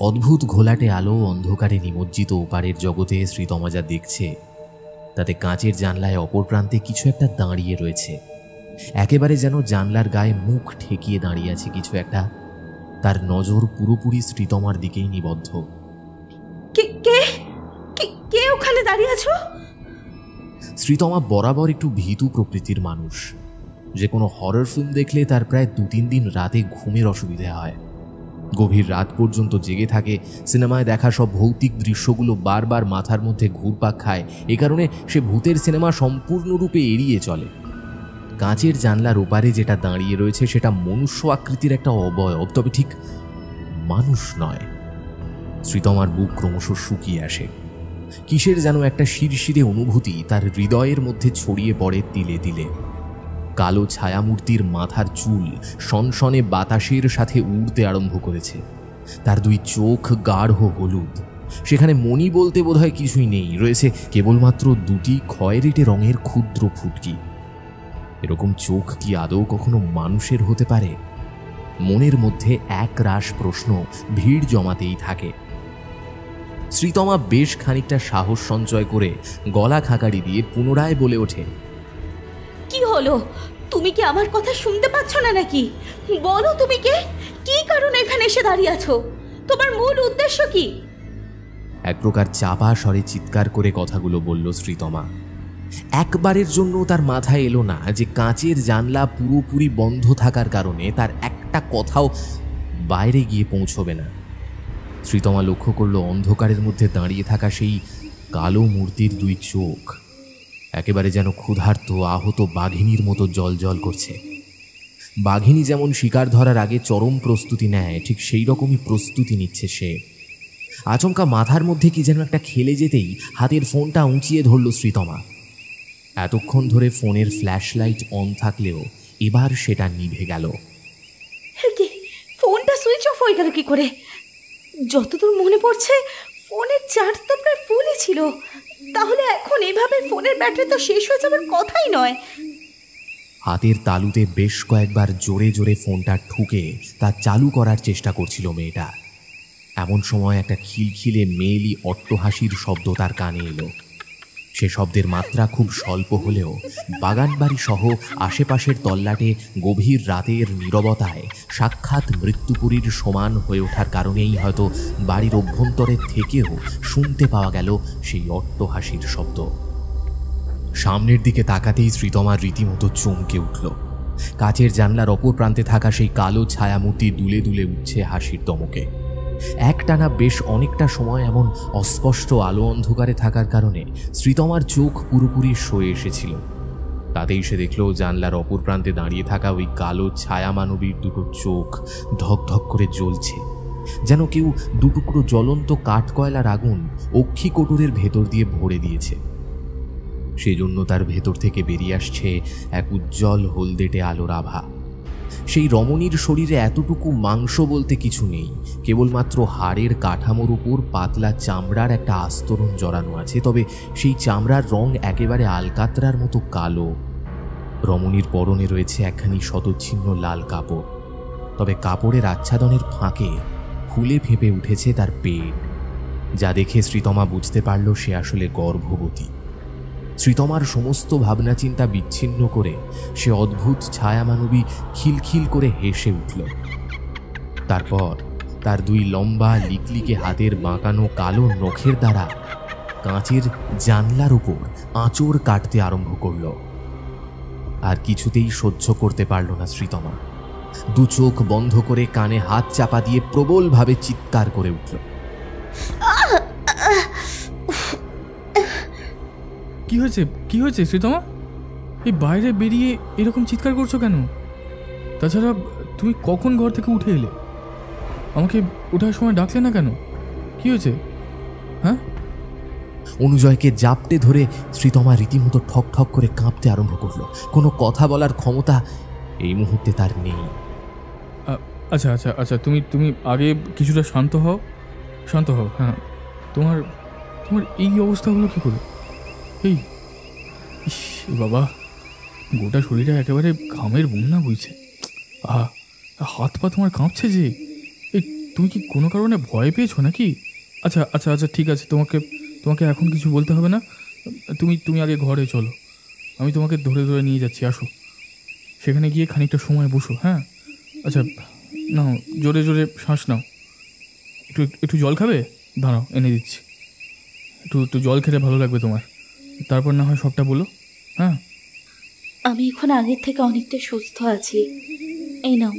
অদ্ভুত ঘোলাটে আলো অন্ধকারে নিমজ্জিত ওপারের জগতে শ্রীতমা যা দেখছে তাতে কাঁচের জানলায় অপর প্রান্তে কিছু একটা দাঁড়িয়ে রয়েছে। একেবারে যেন জানলার গায়ে মুখ ঠেকিয়ে দাঁড়িয়ে আছে কিছু একটা। তার নজর পুরোপুরি শ্রীতমার দিকেই নিবদ্ধ। কে ওখানে দাঁড়িয়ে আছো? শ্রীতমা বরাবর একটু ভীতু প্রকৃতির মানুষ। যে কোনো হরর ফিল্ম দেখলে তার প্রায় 2-3 দিন রাতে ঘুমের অসুবিধা হয়। গভীর রাত পর্যন্ত জেগে থাকে, সিনেমায় দেখা সব ভৌতিক দৃশ্যগুলো বারবার মাথার মধ্যে ঘুরপাক খায়। এ কারণে সে ভূতের সিনেমা সম্পূর্ণরূপে এড়িয়ে চলে। কাঁচের জানলার ওপারে যেটা দাঁড়িয়ে রয়েছে সেটা মনুষ্য আকৃতির একটা অবয়ব, তবে ঠিক মানুষ নয়। শ্রীতমার বুক ক্রমশ শুকিয়ে আসে। কিসের যেন একটা শিরশিরে অনুভূতি তার হৃদয়ের মধ্যে ছড়িয়ে পড়ে তিলে তিলে। কালো ছায়ামূর্তির মাথার চুল সনসনে বাতাসের সাথে উড়তে আরম্ভ করেছে। তার 2 চোখ গাঢ় হলুদ, সেখানে মণি বলতে বোধহয় কিছুই নেই, রয়েছে কেবলমাত্র 2টি খয়েরিটে রঙের ক্ষুদ্র ফুটকি। এরকম চোখ কি আদৌ কখনো মানুষের হতে পারে? মনের মধ্যে এক রাশ প্রশ্ন ভিড় জমাতেই থাকে। শ্রীতমা বেশ খানিকটা সাহস সঞ্চয় করে গলা খাকারি দিয়ে পুনরায় বলে ওঠে, কি হলো? তুমি কি আমার কথা শুনতে পাচ্ছ না নাকি? বলো তুমি কে, কি কারণে এখানে এসে দাঁড়িয়ে আছো? তোমার মূল উদ্দেশ্য কি? এক প্রকার চাপা স্বরে চিৎকার করে কথাগুলো বলল শ্রীতমা। একবারের জন্য তার মাথায় এলো না যে কাঁচের জানলা পুরোপুরি বন্ধ থাকার কারণে তার একটা কথাও বাইরে গিয়ে পৌঁছবে না। শ্রীতমা লক্ষ্য করলো অন্ধকারের মধ্যে দাঁড়িয়ে থাকা সেই কালো মূর্তির 2 চোখ একেবারে যেন ক্ষুধার্ত আহত বাঘিনীর মতো জল করছে। বাঘিনী যেমন শিকার ধরার আগে চরম প্রস্তুতি নেয়, ঠিক সেই রকমই প্রস্তুতি নিচ্ছে সে। আচমকা মাথার মধ্যে কি যেন একটা খেলে যেতেই হাতের ফোনটা উঁচিয়ে ধরল শ্রীতমা। এতক্ষণ ধরে ফোনের ফ্ল্যাশ লাইট অন থাকলেও এবার সেটা নিভে গেল। ফোনটা সুইচ অফ হয়ে গেল কি করে? যতদূর মনে পড়ছে ফোনের চার্জ তো প্রায় ফুলই ছিল, তাহলে এখন এভাবে ফোনের ব্যাটারি তো শেষ হয়ে যাবার কথাই নয়। হাতের তালুতে বেশ কয়েকবার জোরে জোরে ফোনটা ঠুকে তা চালু করার চেষ্টা করছিল মেয়েটা। এমন সময় একটা খিলখিলে মেয়েলি অট্টহাসির শব্দ তার কানে এলো। সে শব্দের মাত্রা খুব স্বল্প হলেও বাগানবাড়ি সহ আশেপাশের তল্লাটে গভীর রাতের নীরবতায় সাক্ষাৎ মৃত্যুপুরীর সমান হয়ে ওঠার কারণেই হয়তো বাড়ির অভ্যন্তরের থেকেও শুনতে পাওয়া গেল সেই অট্টহাসির শব্দ। সামনের দিকে তাকাতেই শ্রীতমার রীতিমতো চমকে উঠল। কাচের জানলার অপর প্রান্তে থাকা সেই কালো ছায়ামূর্তি দুলে দুলে উঠছে হাসির দমকে। একটানা বেশ অনেকটা সময় এমন অস্পষ্ট আলো অন্ধকারে থাকার কারণে শ্রীতমার চোখ পুরোপুরি সয়ে এসেছিল। তাতেই সে দেখল জানলার অপর প্রান্তে দাঁড়িয়ে থাকা ওই কালো ছায়া মানবীর দুটো চোখ ধকধক করে জ্বলছে, যেন কেউ দুটুকরো জ্বলন্ত কাঠকয়লার আগুন অক্ষি কোটরের ভেতর দিয়ে ভরে দিয়েছে। সেজন্য তার ভেতর থেকে বেরিয়ে আসছে এক উজ্জ্বল হলদেটে আলোর আভা। সেই রমণীর শরীরে এতটুকু মাংস বলতে কিছু নেই, কেবলমাত্র হাড়ের কাঠামোর উপর পাতলা চামড়ার একটা আস্তরণ জড়ানো আছে, তবে সেই চামড়ার রং একেবারে আলকাতরার মতো কালো। রমণীর পরনে রয়েছে একখানি শতচ্ছিন্ন লাল কাপড়, তবে কাপড়ের আচ্ছাদনের ফাঁকে ফুলে ফেঁপে উঠেছে তার পেট, যা দেখে শ্রীতমা বুঝতে পারল সে আসলে গর্ভবতী। শ্রীতমার সমস্ত ভাবনা চিন্তা বিচ্ছিন্ন করে সে অদ্ভুত ছায়ামানবী খিলখিল করে হেসে উঠল। তারপর তার দুই লম্বা লিকলিকে হাতের বাঁকানো কালো নখের দ্বারা কাঁচের জানলার উপর আঁচড় কাটতে আরম্ভ করল। আর কিছুতেই সহ্য করতে পারল না শ্রীতমা। দু চোখ বন্ধ করে কানে হাত চাপা দিয়ে প্রবলভাবে চিৎকার করে উঠল। কি হয়েছে, কি হয়েছে শ্রীতমা? এই বাইরে বেরিয়ে এরকম চিৎকার করছো কেন? তাছাড়া তুমি কখন ঘর থেকে উঠে এলে? আমাকে ওঠার সময় ডাকলে না কেন? কি হয়েছে? হ্যাঁ? অনুজয়কে জাপটে ধরে শ্রীতমা রীতিমতো ঠক ঠক করে কাঁপতে আরম্ভ করলো। কোনো কথা বলার ক্ষমতা এই মুহূর্তে তার নেই। আচ্ছা আচ্ছা আচ্ছা, তুমি তুমি আগে কিছুটা শান্ত হও, শান্ত হও। হ্যাঁ, তোমার তোমার এই অবস্থা হলো কী করে? এই ইস বাবা, গোটা শরীরে একেবারে ঘামের বন্যা বইছে। আহা, হাত পা তোমার কাঁপছে যে। এই তুমি কি কোনো কারণে ভয় পেয়েছো নাকি? আচ্ছা আচ্ছা আচ্ছা, ঠিক আছে, তোমাকে তোমাকে এখন কিছু বলতে হবে না। তুমি তুমি আগে ঘরে চলো, আমি তোমাকে ধরে ধরে নিয়ে যাচ্ছি। আসো, সেখানে গিয়ে খানিকটা সময় বসো। হ্যাঁ, আচ্ছা, নাও জোরে জোরে শ্বাস নাও। একটু একটু জল খাবে? দাঁড়াও, এনে দিচ্ছি। একটু জল খেলে ভালো লাগবে তোমার। তারপর না হয় সবটা বলো। হ্যাঁ, আমি এখন আগের থেকে অনেকটা সুস্থ আছি। এই নাও,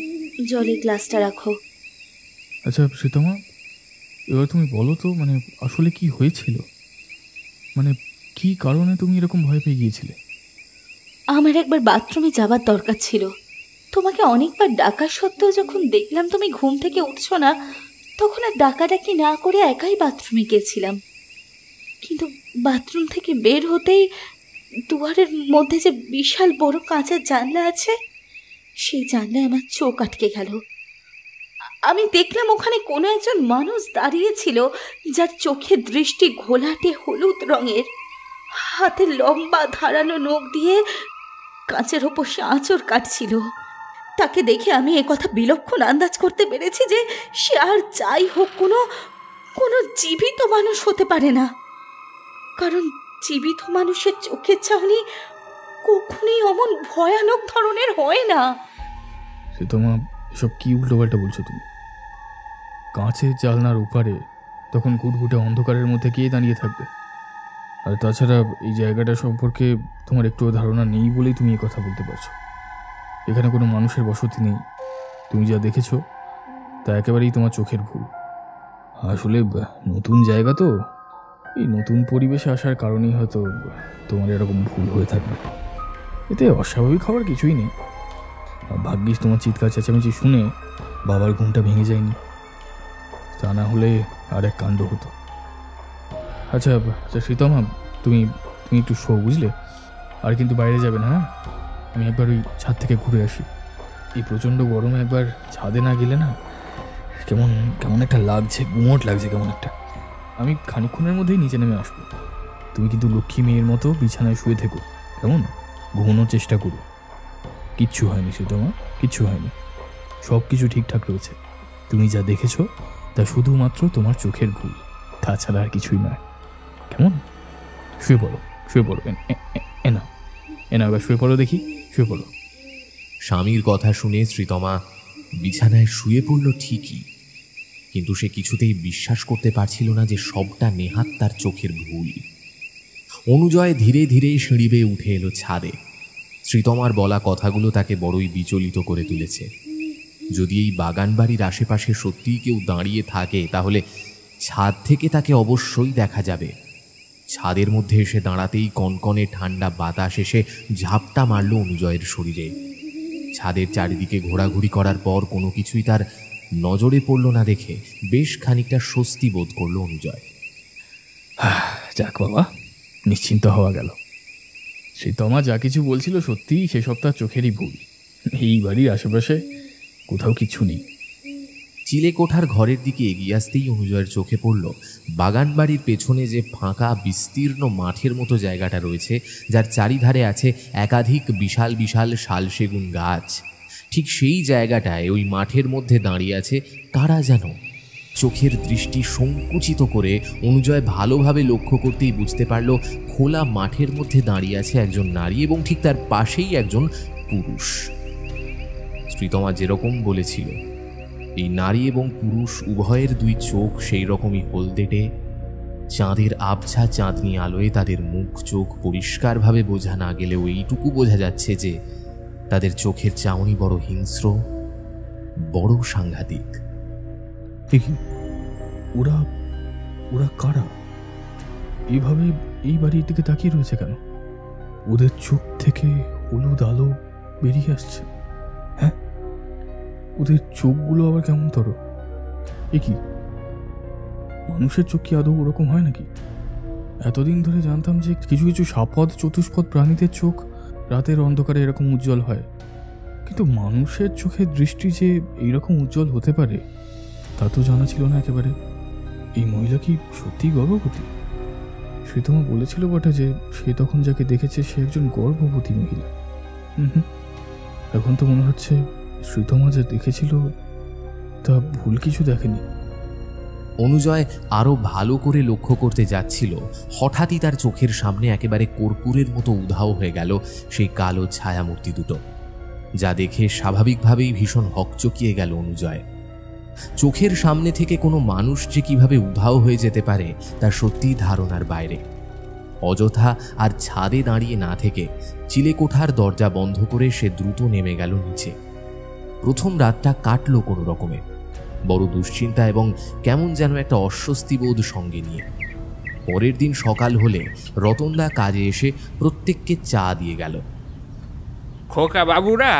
জলের গ্লাসটা রাখো। আচ্ছা শ্রীতমা, এবার তুমি বলো তো, মানে আসলে কি হয়েছিল? মানে কি কারণে তুমি এরকম ভয় পেয়ে গিয়েছিলে? আমার একবার বাথরুমে যাবার দরকার ছিল। তোমাকে অনেকবার ডাকা সত্ত্বেও যখন দেখলাম তুমি ঘুম থেকে উঠছো না, তখন আর ডাকাডাকি না করে একাই বাথরুমে গিয়েছিলাম। কিন্তু বাথরুম থেকে বের হতেই দুয়ারের মধ্যে যে বিশাল বড় কাঁচের জানলা আছে, সেই জানলায় আমার চোখ আটকে গেল। আমি দেখলাম ওখানে কোনো একজন মানুষ দাঁড়িয়েছিল, যার চোখের দৃষ্টি ঘোলাটে হলুদ রঙের, হাতে লম্বা ধারালো নখ দিয়ে কাঁচের ওপর সে আঁচড় কাটছিল। তাকে দেখে আমি একথা বিলক্ষণ আন্দাজ করতে পেরেছি যে সে আর যাই হোক কোনো জীবিত মানুষ হতে পারে না, কারণ জীবিত মানুষের চোখের চাহনি কখনোই অমন ভয়ানক ধরনের হয় না। সে তোমার এসব কি উল্টোপাল্টা বলছো তুমি? কাঁচের জানলার ওপারে তখন ঘুটঘুটে অন্ধকারের মধ্যে কে দাঁড়িয়ে থাকবে? আর তাছাড়া এই জায়গাটা সম্পর্কে তোমার একটুও ধারণা নেই বলেই তুমি এই কথা বলতে পারছো। এখানে কোনো মানুষের বসতি নেই। তুমি যা দেখেছো তা একেবারেই তোমার চোখের ভুল। আসলে নতুন জায়গা তো, এই নতুন পরিবেশে আসার কারণেই হয়তো তোমার এরকম ভুল হয়ে থাকবে। এতে অস্বাভাবিক হওয়ার কিছুই নেই। ভাগ্যিস তোমার চিৎকার চেঁচামেচি শুনে বাবার ঘুমটা ভেঙে যায়নি, তা না হলে আর এক কাণ্ড হতো। আচ্ছা আচ্ছা শ্রীতমা, তুমি তুমি একটু শো, বুঝলে? আর কিন্তু বাইরে যাবে না। হ্যাঁ, আমি একবার ওই ছাদ থেকে ঘুরে আসি। এই প্রচণ্ড গরমে একবার ছাদে না গেলে না কেমন কেমন একটা লাগছে, গুমোট লাগছে কেমন একটা। আমি খানিকক্ষণের মধ্যেই নিচে নেমে আসবো। তুমি কিন্তু লক্ষ্মী মেয়ের মতো বিছানায় শুয়ে থেকো, কেমন? ঘুমানোর চেষ্টা করো। কিচ্ছু হয়নি শ্রীতমা, কিচ্ছু হয়নি, সব কিছু ঠিকঠাক রয়েছে। তুমি যা দেখেছো তা শুধুমাত্র তোমার চোখের ভুল, তাছাড়া আর কিছুই নয়, কেমন? শুয়ে পড়ো, শুয়ে পড়ো। এনা এনা এবার শুয়ে পড়ো, দেখি, শুয়ে পড়ো। স্বামীর কথা শুনে শ্রীতমা বিছানায় শুয়ে পড়ল ঠিকই, কিন্তু সে কিছুতেই বিশ্বাস করতে পারছিল না যে সবটা নেহাত তার চোখের ভুল। অনুজয় ধীরে ধীরে সিঁড়ি বেয়ে উঠে এলো ছাদে। শ্রীতমার বলা কথাগুলো তাকে বড়ই বিচলিত করে তুলেছে। যদি এই বাগান বাড়ির আশেপাশে সত্যিই কেউ দাঁড়িয়ে থাকে তাহলে ছাদ থেকে তাকে অবশ্যই দেখা যাবে। ছাদের মধ্যে এসে দাঁড়াতেই কনকনে ঠান্ডা বাতাস এসে ঝাপটা মারল অনুজয়ের শরীরে। ছাদের চারিদিকে ঘোরাঘুরি করার পর কোনো কিছুই তার নজরে পড়ল না দেখে বেশ খানিকটা স্বস্তি বোধ করল অনুজয়। যাক বাবা, নিশ্চিন্ত হওয়া গেল। শ্রীতমা যা কিছু বলছিল সত্যিই সেসব তার চোখেরই ভুল। এই বাড়ির আশেপাশে কোথাও কিছু নেই। চিলেকোঠার ঘরের দিকে এগিয়ে আসতেই অনুজয়ের চোখে পড়ল বাগান বাড়ির পেছনে যে ফাঁকা বিস্তীর্ণ মাঠের মতো জায়গাটা রয়েছে, যার চারিধারে আছে একাধিক বিশাল বিশাল শাল সেগুন গাছ। ঠিক সেই জায়গাটায় ওই মাঠের মধ্যে দাঁড়িয়ে আছে কারা যেন। চোখের দৃষ্টি সংকুচিত করে অনুজয় ভালোভাবে লক্ষ্য করতেই বুঝতে পারল খোলা মাঠের মধ্যে দাঁড়িয়ে আছে একজন নারী এবং ঠিক তার পাশেই একজন পুরুষ। শ্রীতমা যেরকম বলেছিল, এই নারী এবং পুরুষ উভয়ের দুই চোখ সেই রকমই হলদেটে। চাঁদের আবছা চাঁদনি আলোয় তাদের মুখ চোখ পরিষ্কারভাবে বোঝা না গেলেও এইটুকু বোঝা যাচ্ছে যে তাদের চোখের চাউনি বড় হিংস্র, বড় সাংঘাতিক। ওরা ওরা কারা? এইভাবে এই বাড়ির দিকে তাকিয়ে রয়েছে কেন? ওদের চোখ থেকে হলুদ আলো বেরিয়ে আসছে। হ্যাঁ, ওদের চোখগুলো আবার কেমন তর। কি মানুষের চোখ কি আদৌ ওরকম হয় নাকি? এতদিন ধরে জানতাম যে কিছু কিছু সাপদ চতুষ্পদ প্রাণীদের চোখ রাতের অন্ধকারে এরকম উজ্জ্বল হয়, কিন্তু মানুষের চোখের দৃষ্টি যে এইরকম উজ্জ্বল হতে পারে তা তো জানা ছিল না একেবারে। এই মহিলা কি সত্যিই গর্ভবতী? শ্রীতমা বলেছিল বটে যে সে তখন যাকে দেখেছে সে একজন গর্ভবতী মহিলা। এখন তো মনে হচ্ছে শ্রীতমা যা দেখেছিল তা ভুল কিছু দেখেনি। অনুজয় আরো ভালো করে লক্ষ্য করতে যাচ্ছিল, হঠাৎই তার চোখের সামনে একেবারে কর্পূরের মতো উধাও হয়ে গেল সেই কালো ছায়ামূর্তি দুটো, যা দেখে স্বাভাবিকভাবেই ভীষণ হকচকিয়ে গেল অনুজয়। চোখের সামনে থেকে কোনো মানুষ যে কিভাবে উধাও হয়ে যেতে পারে তা সত্যিই ধারণার বাইরে। অযথা আর ছাদে দাঁড়িয়ে না থেকে চিলেকোঠার দরজা বন্ধ করে সে দ্রুত নেমে গেল নিচে। প্রথম রাতটা কাটল কোনো রকমে, বড় দুশ্চিন্তা এবং কেমন যেন একটা অস্বস্তি বোধ সঙ্গে নিয়ে। পরের দিন সকাল হলে রতনদা কাজে এসে প্রত্যেককে চা দিয়ে গেল। খোকা বাবুরা,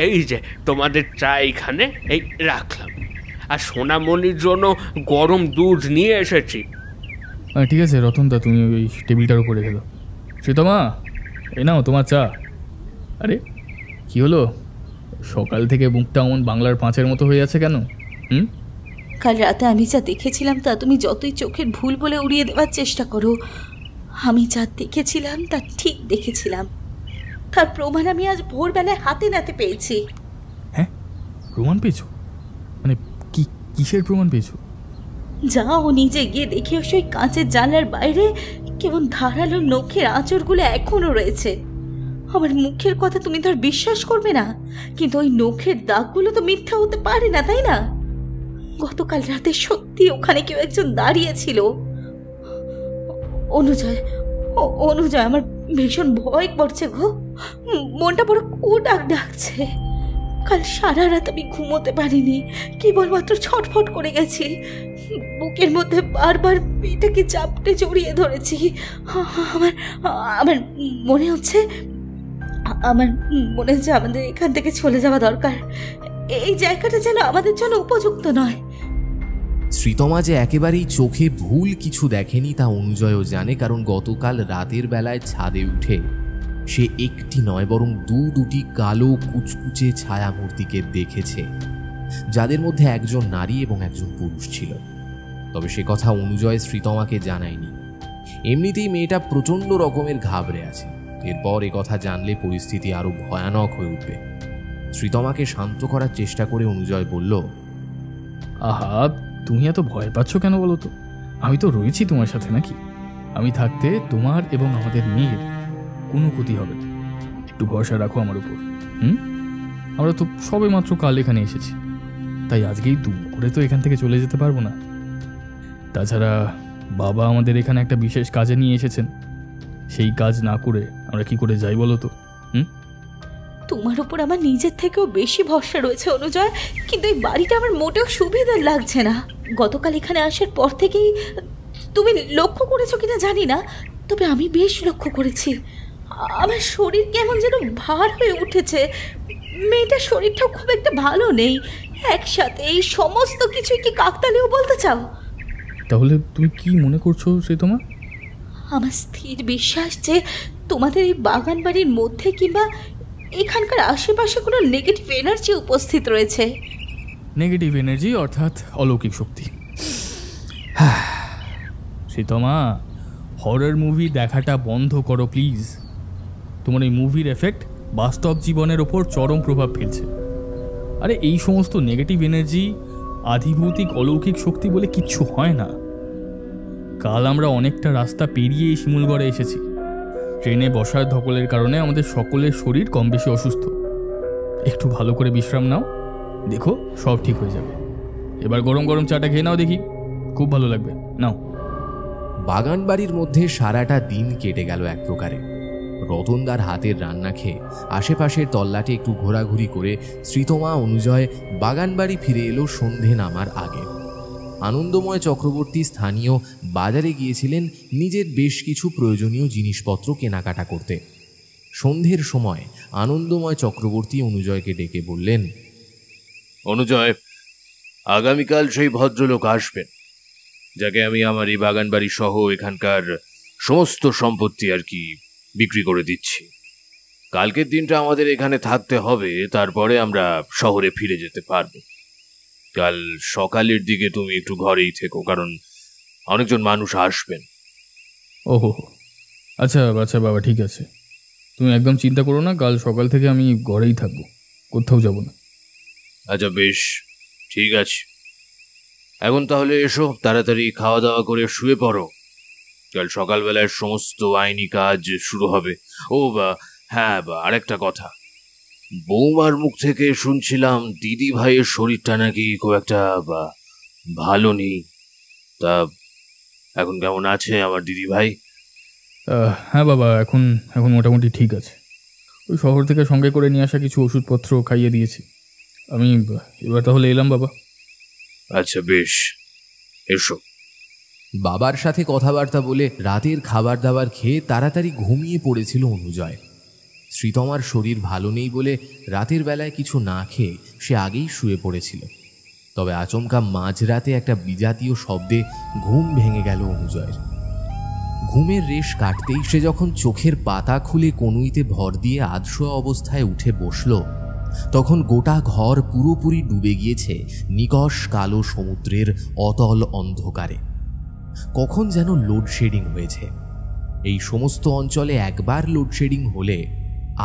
এই যে তোমাদের চা এখানে এই রাখলাম, আর সোনামণির জন্য গরম দুধ নিয়ে এসেছি। ঠিক আছে রতনদা, তুমি ওই টেবিলটার উপরে রেখে দাও। শ্রীতমা, এই নাও তোমার চা। আরে কি হলো, সকাল থেকে মুখটা অমন বাংলার পাঁচের মতো হয়ে আছে কেন? কাল রাতে আমি যা দেখেছিলাম তা তুমি যতই চোখের ভুল বলে উড়িয়ে দেওয়ার চেষ্টা করো, আমি যা দেখেছিলাম তা ঠিক দেখেছিলাম। তার প্রমাণ আমি আজ ভোরবেলায় হাতে নাতে পেয়েছি। হ্যাঁ, প্রমাণ পেয়েছো? মানে কিসের প্রমাণ পেয়েছো? যাও নিজে গিয়ে দেখে এসো, ওই কাঁচের জানলার বাইরে কেমন ধারালো নখের আঁচড়গুলো এখনো রয়েছে। আমার মুখের কথা তুমি তো আর বিশ্বাস করবে না, কিন্তু ওই নখের দাগগুলো তো মিথ্যা হতে পারে না, তাই না? গতকাল রাতে সত্যি ওখানে কেউ একজন দাঁড়িয়েছিল। অনুজয়, আমার ভীষণ ভয় করছে গো, মনটা বড় কুডাক ডাকছে। কাল সারা রাত আমি ঘুমোতে পারিনি, কেবলমাত্র ছটফট করে গেছি। বুকের মধ্যে বারবার পেটটাকে চাপটে জড়িয়ে ধরেছি। আমার মনে হচ্ছে আমাদের এখান থেকে চলে যাওয়া দরকার। এই জায়গাটা যেন আমাদের জন্য উপযুক্ত নয়। শ্রীতমা যে একেবারেই চোখে ভুল কিছু দেখেনি তা অনুজয়ও জানে, কারণ গতকাল রাতের বেলায় ছাদে উঠে সে একটি নয় বরং দুটি কালো কুচকুচে ছায়ামূর্তিকে দেখেছে, যাদের মধ্যে একজন নারী এবং একজন পুরুষ ছিল। তবে সে কথা অনুজয় শ্রীতমাকে জানায়নি। এমনিতেই মেয়েটা প্রচণ্ড রকমের ঘাবড়ে আছে। এরপর এ কথা জানলে পরিস্থিতি আরো ভয়ানক হয়ে উঠবে। শ্রীতমাকে শান্ত করার চেষ্টা করে অনুজয় বলল, আহা, তুমি এত ভয় পাচ্ছ কেন বলো তো? আমি তো রয়েছি তোমার সাথে, নাকি? আমি থাকতে তোমার এবং আমাদের মেয়ের কোনো ক্ষতি হবে না। একটু ভরসা রাখো আমার উপর। আমরা তো সবে মাত্র কাল এখানে এসেছি, তাই আজকেই দূর করে তো এখান থেকে চলে যেতে পারবো না। তাছাড়া বাবা আমাদের এখানে একটা বিশেষ কাজে নিয়ে এসেছেন, সেই কাজ না করে আমরা কি করে যাই বলো তো? তোমার উপর আমার নিজের থেকেও বেশি ভরসা রয়েছে অনুজয়, কিন্তু এই বাড়িটা আমার মোটেও সুবিধার লাগছে না। গতকাল এখানে আসার পর থেকেই, তুমি লক্ষ্য করেছো কিনা জানি না, তবে আমি বেশ লক্ষ্য করেছি আমার শরীর কেমন যেন ভার হয়ে উঠেছে। মেয়েটার শরীরটাও খুব একটা ভালো নেই। একসাথে এই সমস্ত কিছুই কি কাকতালীয় বলতে চাও? তাহলে তুমি কি মনে করছো সে তোমার? আমার স্থির বিশ্বাস যে তোমাদের এই বাগান বাড়ির মধ্যে কিংবা এখানকার আশেপাশে কোনো নেগেটিভ এনার্জি উপস্থিত রয়েছে। নেগেটিভ এনার্জি অর্থাৎ অলৌকিক শক্তি। সীতমা, হরর মুভি দেখাটা বন্ধ করো প্লিজ। তোমার এই মুভির এফেক্ট বাস্তব জীবনের ওপর চরম প্রভাব ফেলছে। আরে এই সমস্ত নেগেটিভ এনার্জি, আধিভৌতিক অলৌকিক শক্তি বলে কিচ্ছু হয় না। কাল আমরা অনেকটা রাস্তা পেরিয়ে শিমুলগড়ে এসেছি। ট্রেনে বসার ধকলের কারণে আমাদের সকলের শরীর কম বেশি অসুস্থ। একটু ভালো করে বিশ্রাম নাও, দেখো সব ঠিক হয়ে যাবে। এবার গরম গরম চাটা খেয়ে নাও, দেখি খুব ভালো লাগবে, নাও। বাগান বাড়ির মধ্যে সারাটা দিন কেটে গেল এক প্রকারে। রতনদার হাতের রান্না খেয়ে আশেপাশের তল্লাটে একটু ঘোরাঘুরি করে শ্রীতমা অনুজয় বাগান বাড়ি ফিরে এলো সন্ধে নামার আগে। আনন্দময় চক্রবর্তী স্থানীয় বাজারে গিয়েছিলেন নিজের বেশ কিছু প্রয়োজনীয় জিনিসপত্র কেনাকাটা করতে। সন্ধ্যের সময় আনন্দময় চক্রবর্তী অনুজয়কে ডেকে বললেন, অনুজয়, আগামীকাল সেই ভদ্রলোক আসবেন যাকে আমি আমার এই বাগান বাড়ি সহ এখানকার সমস্ত সম্পত্তি আর কি বিক্রি করে দিচ্ছি। কালকের দিনটা আমাদের এখানে থাকতে হবে, তারপরে আমরা শহরে ফিরে যেতে পারবো। কাল সকালের দিকে তুমি একটু ঘরেই থেকো, কারণ অনেকজন মানুষ আসবেন। ওহো, আচ্ছা আচ্ছা বাবা, ঠিক আছে, তুমি একদম চিন্তা করো না। কাল সকাল থেকে আমি ঘরেই থাকবো, কোথাও যাব না। আচ্ছা বেশ, ঠিক আছে। এখন তাহলে এসো, তাড়াতাড়ি খাওয়া দাওয়া করে শুয়ে পড়ো। কাল সকালবেলায় সমস্ত আইনি কাজ শুরু হবে। ও হ্যাঁ, আরেকটা কথা, বৌমার মুখ থেকে শুনছিলাম দিদি ভাইয়ের শরীরটা নাকি খুব একটা ভালো নেই। তা এখন কেমন আছে আমার দিদি ভাই? হ্যাঁ বাবা, এখন মোটামুটি ঠিক আছে। ওই শহর থেকে সঙ্গে করে নিয়ে আসা কিছু ওষুধপত্র খাইয়ে দিয়েছি আমি। এবার তাহলে এলাম বাবা। আচ্ছা বেশ, এসো। বাবার সাথে কথাবার্তা বলে রাতের খাবার দাবার খেয়ে তাড়াতাড়ি ঘুমিয়ে পড়েছিল অনুজয়। শ্রীতমার শরীর ভালো নেই বলে রাতের বেলায় কিছু না খেয়ে সে আগেই শুয়ে পড়েছিল। তবে আচমকা মাঝরাতে একটা বিজাতীয় শব্দে ঘুম ভেঙে গেল অনুজয়ের। ঘুমের রেশ কাটতেই সে যখন চোখের পাতা খুলে কনুইতে ভর দিয়ে আধশোয়া অবস্থায় উঠে বসল, তখন গোটা ঘর পুরোপুরি ডুবে গিয়েছে নিকষ কালো সমুদ্রের অতল অন্ধকারে। কখন যেন লোডশেডিং হয়েছে। এই সমস্ত অঞ্চলে একবার লোডশেডিং হলে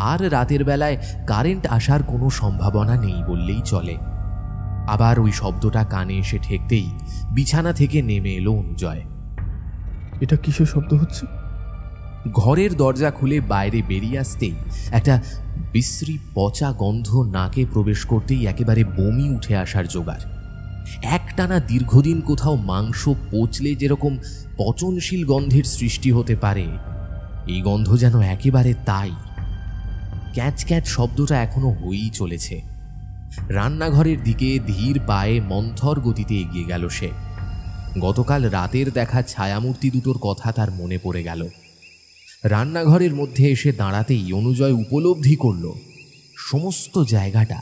আর রাতের বেলায় কারেন্ট আসার কোনো সম্ভাবনা নেই বললেই চলে। আবার ওই শব্দটা কানে এসে ঠেকতেই বিছানা থেকে নেমে এলো অনুজয়। এটা কিসের শব্দ হচ্ছে? ঘরের দরজা খুলে বাইরে বেরিয়ে আসতেই একটা বিশ্রী পচা গন্ধ নাকে প্রবেশ করতেই একেবারে বমি উঠে আসার জোগাড়। একটানা দীর্ঘদিন কোথাও মাংস পচলে যেরকম পচনশীল গন্ধের সৃষ্টি হতে পারে, এই গন্ধ যেন একেবারে তাই। ক্যাচ ক্যাচ শব্দটা এখনো হয়েই চলেছে। রান্নাঘরের দিকে ধীর পায়ে মন্থর গতিতে এগিয়ে গেল সে। গতকাল রাতের দেখা ছায়ামূর্তি দুটোর কথা তার মনে পড়ে গেল। রান্নাঘরের মধ্যে এসে দাঁড়াতেই অনুজয় উপলব্ধি করল সমস্ত জায়গাটা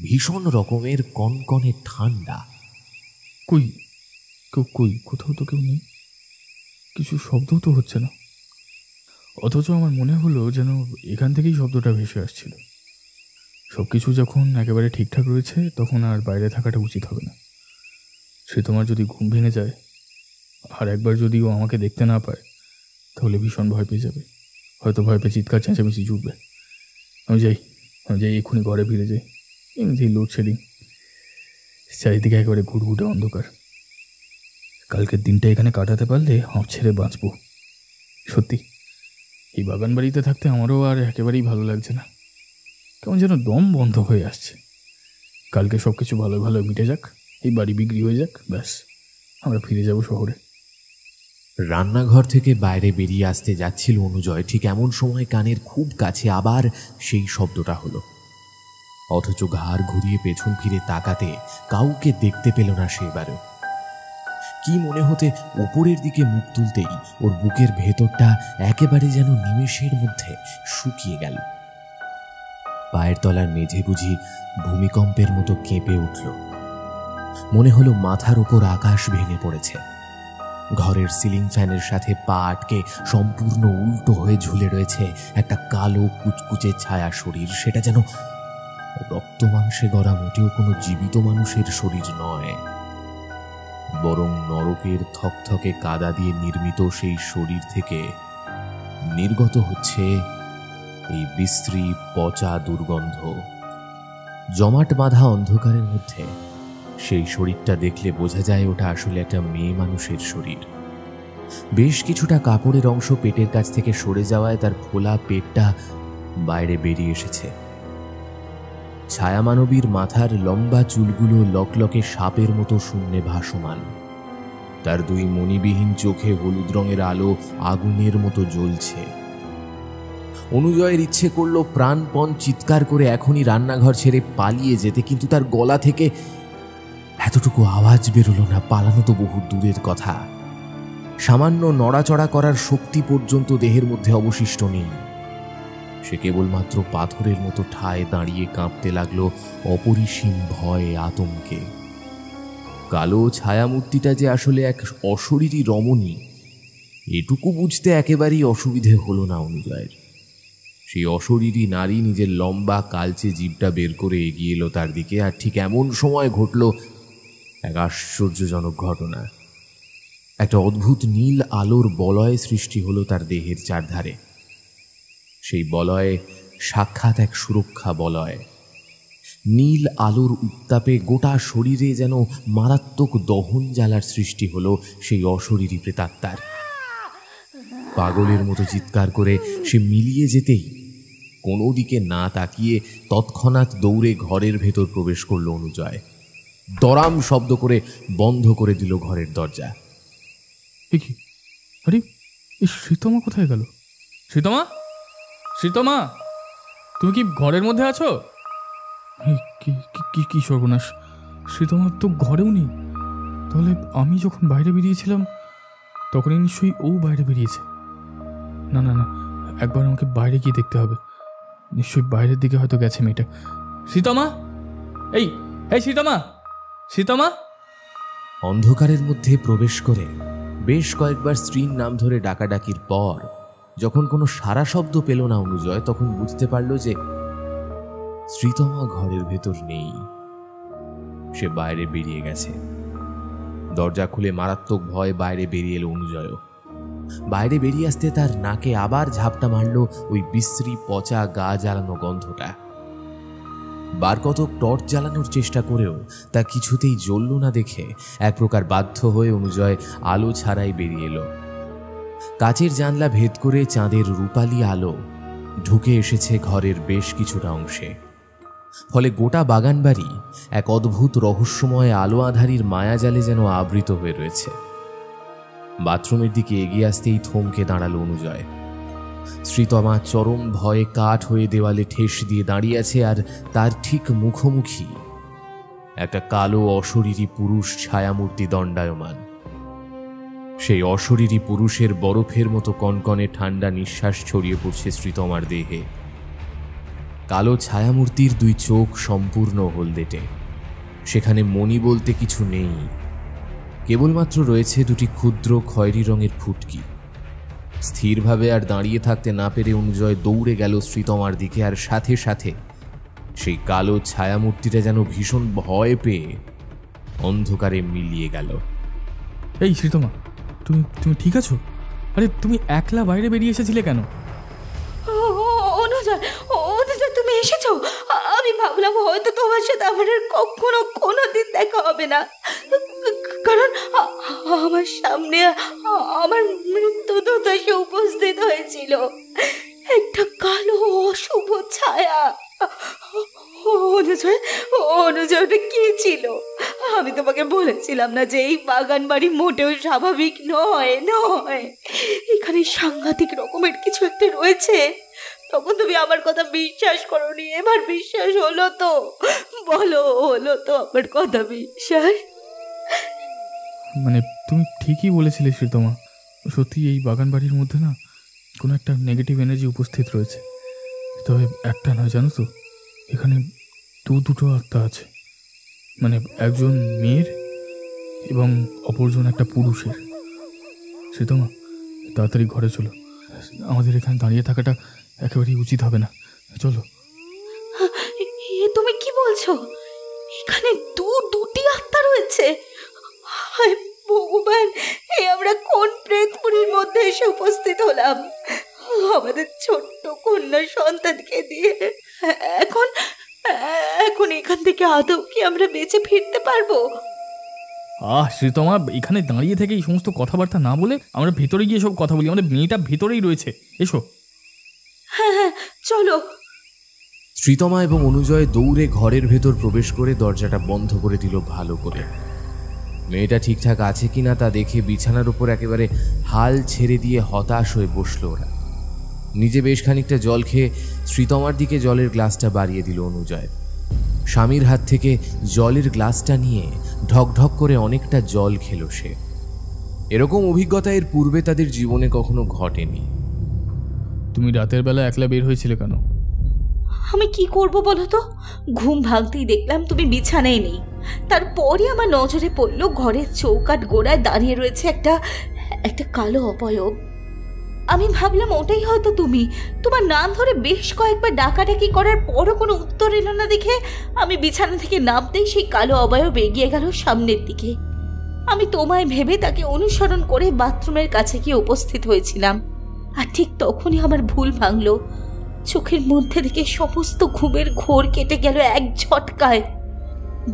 ভীষণ রকমের কনকনে ঠান্ডা। কই কোথাও তো কেউ নেই, কিছু শব্দও তো হচ্ছে না। অথচ আমার মনে হলো যেন এখান থেকেই শব্দটা ভেসে আসছিল। সব কিছু যখন একেবারে ঠিকঠাক রয়েছে, তখন আর বাইরে থাকাটা উচিত হবে না। সে তোমার যদি ঘুম ভেঙে যায় আর একবার যদি ও আমাকে দেখতে না পায়, তাহলে ভীষণ ভয় পেয়ে যাবে। হয়তো ভয় পেয়ে চিৎকার চেঁচামেচি জুটবে। আমি যাই এক্ষুনি ঘরে ফিরে যাই। এমনিতেই লোডশেডিং, চারিদিকে একেবারে ঘুটঘুটে অন্ধকার। কালকের দিনটা এখানে কাটাতে পারলে হাঁপ ছেড়ে বাঁচবো। সত্যি এই বাগান বাড়িতে থাকতে আমারও আর একেবারেই ভালো লাগছে না। কেমন যেন দম বন্ধ হয়ে আসছে। কালকে সব কিছু ভালো মিটে যাক, এই বাড়ি বিক্রি হয়ে যাক, ব্যাস আমরা ফিরে যাব শহরে। রান্নাঘর থেকে বাইরে বেরিয়ে আসতে যাচ্ছিল অনুজয়, ঠিক এমন সময় কানের খুব কাছে আবার সেই শব্দটা হলো। অথচ ঘাড় ঘুরিয়ে পেছন ফিরে তাকাতে কাউকে দেখতে পেল না সে এবারও। কি মনে হতে উপরের দিকে মুখ তুলতেই ওর বুকের ভেতরটা একেবারে যেন নিমেষের মধ্যে শুকিয়ে গেল। পায়ের তলার মেঝে বুঝি ভূমিকম্পের মতো কেঁপে উঠল। মনে হলো মাথার উপর আকাশ ভেঙে পড়েছে। ঘরের সিলিং ফ্যানের সাথে পা আটকে সম্পূর্ণ উল্টো হয়ে ঝুলে রয়েছে একটা কালো কুচকুচে ছায়া শরীর। সেটা যেন রক্ত মাংসে গড়া মোটেও কোনো জীবিত মানুষের শরীর নয়, বরং নরকের থকথকে কাদা দিয়ে নির্মিত সেই শরীর থেকে নির্গত হচ্ছে এই বিশ্রী পচা দুর্গন্ধ। জমাট বাঁধা অন্ধকারের মধ্যে সেই শরীরটা দেখলে বোঝা যায় ওটা আসলে একটা মেয়ে মানুষের শরীর। বেশ কিছুটা কাপড়ের অংশ পেটের কাছ থেকে সরে যাওয়ায় তার ফোলা পেটটা বাইরে বেরিয়ে এসেছে। ছায়ামানবীর মাথার লম্বা চুলগুলো লকলকে সাপের মতো শূন্যে ভাসমান। তার দুই মণিবিহীন চোখে হলুদ রঙের আলো আগুনের মতো জ্বলছে। অনুজয়ের ইচ্ছে করলো প্রাণপণ চিৎকার করে এখনই রান্নাঘর ছেড়ে পালিয়ে যেতে, কিন্তু তার গলা থেকে এতটুকু আওয়াজ বেরোলো না। পালানো তো বহু দূরের কথা, সামান্য নড়াচড়া করার শক্তি পর্যন্ত দেহের মধ্যে অবশিষ্ট নেই। সে কেবলমাত্র পাথরের মতো ঠায় দাঁড়িয়ে কাঁপতে লাগলো অপরিসীম ভয়ে, আতঙ্কে। কালো ছায়ামূর্তিটা যে আসলে এক অশরীরী রমণী, এটুকু বুঝতে একেবারেই অসুবিধে হলো না অনুজয়ের। সেই অশরীরী নারী নিজের লম্বা কালচে জিভটা বের করে এগিয়ে এলো তার দিকে। আর ঠিক এমন সময় ঘটল এক আশ্চর্যজনক ঘটনা। একটা অদ্ভুত নীল আলোর বলয় সৃষ্টি হলো তার দেহের চারধারে। সেই বলয়ে সাক্ষাৎ এক সুরক্ষা বলয়। নীল আলোর উত্তাপে গোটা শরীরে যেন মারাত্মক দহন জ্বালার সৃষ্টি হলো সেই অশরীরী প্রেতাত্মার। পাগলের মতো চিৎকার করে সে মিলিয়ে যেতেই কোনো দিকে না তাকিয়ে তৎক্ষণাৎ দৌড়ে ঘরের ভেতর প্রবেশ করল অনুজয়। দরাম শব্দ করে বন্ধ করে দিল ঘরের দরজা। আরে এই শ্রীতমা কোথায় গেল? শ্রীতমা, শ্রীতমা, তুমি কি ঘরের মধ্যে আছো? কি সর্বনাশ, শ্রীতমা তো ঘরেও নেই। তাহলে আমি যখন বাইরে বেরিয়েছিলাম তখনই নিশ্চয়ই ও বাইরে বেরিয়েছে। না না না, একবার আমাকে বাইরে গিয়ে দেখতে হবে। নিশ্চয়ই বাইরের দিকে হয়তো গেছে মেয়েটা। শ্রীতমা, এই এই শ্রীতমা, শ্রীতমা। অন্ধকারের মধ্যে প্রবেশ করে বেশ কয়েকবার স্ত্রীর নাম ধরে ডাকাডাকির পর যখন কোনো সারা শব্দ পেল না অনুজয়, তখন বুঝতে পারল যে শ্রীতমা ঘরের ভেতর নেই, সে বাইরে বেরিয়ে গেছে। দরজা খুলে মারাত্মক ভয় বাইরে বেরিয়ে এলো অনুজয়ও। বাইরে বেরিয়ে আসতে তার নাকে আবার ঝাপটা মারল ওই বিশ্রী পচা গা জ্বালানো গন্ধটা। বার কতক টর্চ জ্বালানোর চেষ্টা করেও তা কিছুতেই জ্বলল না দেখে এক প্রকার বাধ্য হয়ে অনুজয় আলো ছাড়াই বেরিয়ে এলো। কাচের জানলা ভেদ করে চাঁদের রূপালী আলো ঢুকে এসেছে ঘরের বেশ কিছুটা অংশে। ফলে গোটা বাগানবাড়ি এক অদ্ভুত রহস্যময় আলো আঁধারির মায়াজালে যেন আবৃত হয়ে রয়েছে। বাথরুমের দিকে এগিয়ে আসতেই থমকে দাঁড়ালো অনুজয়। শ্রীতমা চরম ভয়ে কাঠ হয়ে দেওয়ালে ঠেস দিয়ে দাঁড়িয়ে আছে, আর তার ঠিক মুখোমুখি একটা কালো অশরীরী পুরুষ ছায়ামূর্তি দণ্ডায়মান। সেই অশরীরী পুরুষের বরফের মতো কনকনে ঠান্ডা নিঃশ্বাস ছড়িয়ে পড়ছে শ্রীতমার দেহে। কালো ছায়ামূর্তির দুই চোখ সম্পূর্ণ হলদেটে। সেখানে মণি বলতে কিছু নেই, কেবলমাত্র রয়েছে দুটি ক্ষুদ্র খয়েরি রঙের ফুটকি। স্থিরভাবে আর দাঁড়িয়ে থাকতে না পেরে অনুজয় দৌড়ে গেল শ্রীতমার দিকে, আর সাথে সাথে সেই কালো ছায়ামূর্তিটা যেন ভীষণ ভয় পেয়ে অন্ধকারে মিলিয়ে গেল। এই শ্রীতমা, তুমি তুমি ঠিক আছো? আরে তুমি একলা বাইরে বেরিয়ে এসেছিলে কেন? অনুজয়, তুমি এসেছো? আমি ভাবলাম হয়তো তোমার সাথে আমার কখনো কোনোদিন দেখা হবে না, কারণ আমার সামনে আমার মৃত্যুদূত এসে উপস্থিত হয়েছিল, একটা কালো অশুভ ছায়া। অনুজয়, ওটা কি ছিল? আমি তোমাকে বলেছিলাম না যে এই বাগান বাড়ি মোটেও স্বাভাবিক নয় নয়, এখানে সাংঘাতিক রকমের কিছু একটা রয়েছে। তখন তুমি আমার কথা বিশ্বাস করোনি, এবার বিশ্বাস হলো তো? বলো, হলো তো আমার কথা বিশ্বাস? মানে তুমি ঠিকই বলেছিলে শ্রীতমা, সত্যি এই বাগান বাড়ির মধ্যে না কোনো একটা নেগেটিভ এনার্জি উপস্থিত রয়েছে। তবে একটা নয়, জানো তো, এখানে দুটো আত্মা আছে, মানে একজন মেয়ের এবং অপরজন একটা পুরুষের। শ্রীতমা, তাড়াতাড়ি ঘরে চলো, আমাদের এখানে দাঁড়িয়ে থাকাটা একেবারেই উচিত হবে না, চলো। তুমি কি বলছো? এখানে দুটি আত্মা রয়েছে? হায় ভগবান, আমরা কোন প্রেতপুরীর মধ্যে এসে উপস্থিত হলাম? আমাদের ছোট্ট কন্যা সন্তানকে দিয়ে এখন এখান থেকে আদৌ কি আমরা বেঁচে ফিরতে পারবো? শ্রীতমা, এখানে দাঁড়িয়ে থেকে এই সমস্ত কথাবার্তা না বলে আমরা ভেতরে গিয়ে সব কথা বলি। আমাদের মেয়েটা ভেতরেই রয়েছে, এসো। হ্যাঁ, চলো। শ্রীতমা এবং অনুজয় দৌড়ে ঘরের ভেতর প্রবেশ করে দরজাটা বন্ধ করে দিল ভালো করে। মেয়েটা ঠিকঠাক আছে কিনা তা দেখে বিছানার উপর একেবারে হাল ছেড়ে দিয়ে হতাশ হয়ে বসলো ওরা। নিজে বেশ খানিকটা জল খেয়ে শ্রীতমার দিকে জলের গ্লাসটা বাড়িয়ে দিল অনুজয়। স্বামীর হাত থেকে জলের গ্লাসটা নিয়ে ঢকঢক করে অনেকটা জল খেল সে। এরকম অভিজ্ঞতা এর পূর্বে তাদের জীবনে কখনো ঘটেনি। তুমি রাতের বেলা একলা বের হয়েছিলে কেন? আমি কি করব বলো তো? ঘুম ভাঙতেই দেখলাম তুমি বিছানায় নেই। তারপরে আমার নজরে পড়লো ঘরের চৌকাঠ গোড়ায় দাঁড়িয়ে রয়েছে একটা কালো অবয়ব। আমি ভাবলাম ওটাই হয়তো তুমি। তোমার নাম ধরে বেশ কয়েকবার ডাকাডাকি করার পরও কোনো উত্তর এলো না দেখে আমি বিছানা থেকে নামতেই সেই কালো অবয়ব এগিয়ে গেল সামনের দিকে। আমি তোমায় ভেবে তাকে অনুসরণ করে বাথরুমের কাছে গিয়ে উপস্থিত হয়েছিলাম। আর ঠিক তখনই আমার ভুল ভাঙলো। চোখের মধ্যে থেকে সমস্ত ঘুমের ঘোর কেটে গেল এক ঝটকায়।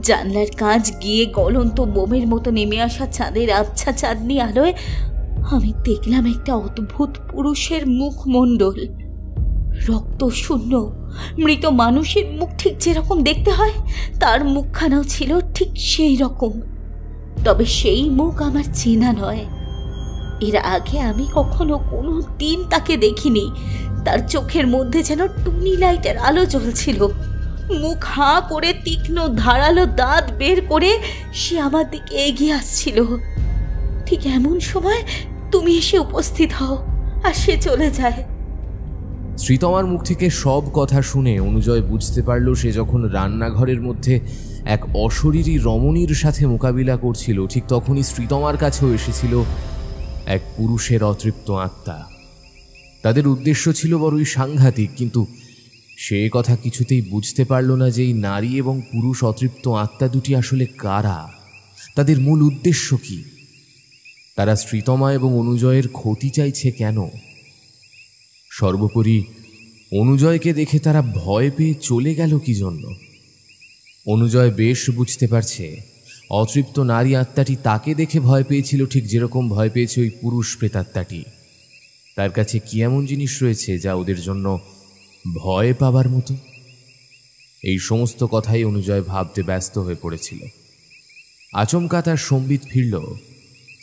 জানলার কাঁচ গিয়ে গলন্ত বোমের মতো নেমে আসা চাঁদের আবছা চাঁদনি আলোয় আমি দেখলাম একটা অদ্ভুত পুরুষের মুখমণ্ডল। রক্ত শূন্য মৃত মানুষের মুখ ঠিক যেরকম দেখতে হয় তার মুখখানাও ছিল ঠিক সেই রকম। তবে সেই মুখ আমার চেনা নয়। এর আগে আমি কখনো কোনো দিন তাকে দেখিনি। তার চোখের মধ্যে যেন টুনি লাইটের আলো জ্বলছিল। মুখ হাঁ করে তীক্ষ্ণ ধারালো দাঁত বের করে সে আমার দিকে এগিয়ে আসছিল। ঠিক এমন সময় তুমি এসে উপস্থিত হও আর সে চলে যায়। শ্রীতমার মুখ থেকে সব কথা শুনে অনুজয় বুঝতে পারল সে যখন রান্নাঘরের মধ্যে এক অশরীরী রমণীর সাথে মোকাবিলা করছিল ঠিক তখনই শ্রীতমার কাছেও এসেছিল এক পুরুষের অতৃপ্ত আত্মা। তাদের উদ্দেশ্য ছিল বড়ই সাংঘাতিক, কিন্তু সে কথা কিছুতেই বুঝতে পারল না যে এই নারী এবং পুরুষ অতৃপ্ত আত্মা দুটি আসলে কারা, তাদের মূল উদ্দেশ্য কি, তারা শ্রীতমা এবং অনুজয়ের ক্ষতি চাইছে কেন। সর্বোপরি অনুজয়কে দেখে তারা ভয় পেয়ে চলে গেল কি জন্য। অনুজয় বেশ বুঝতে পারছে অতৃপ্ত নারী আত্মাটি তাকে দেখে ভয় পেয়েছিল ঠিক যেরকম ভয় পেয়েছে ওই পুরুষ প্রেতাত্মাটি। তার কাছে কি এমন জিনিস রয়েছে যা ওদের জন্য ভয় পাবার মতো? এই সমস্ত কথাই অনুজয় ভাবতে ব্যস্ত হয়ে পড়েছিল। আচমকা তার সম্বিত ফিরল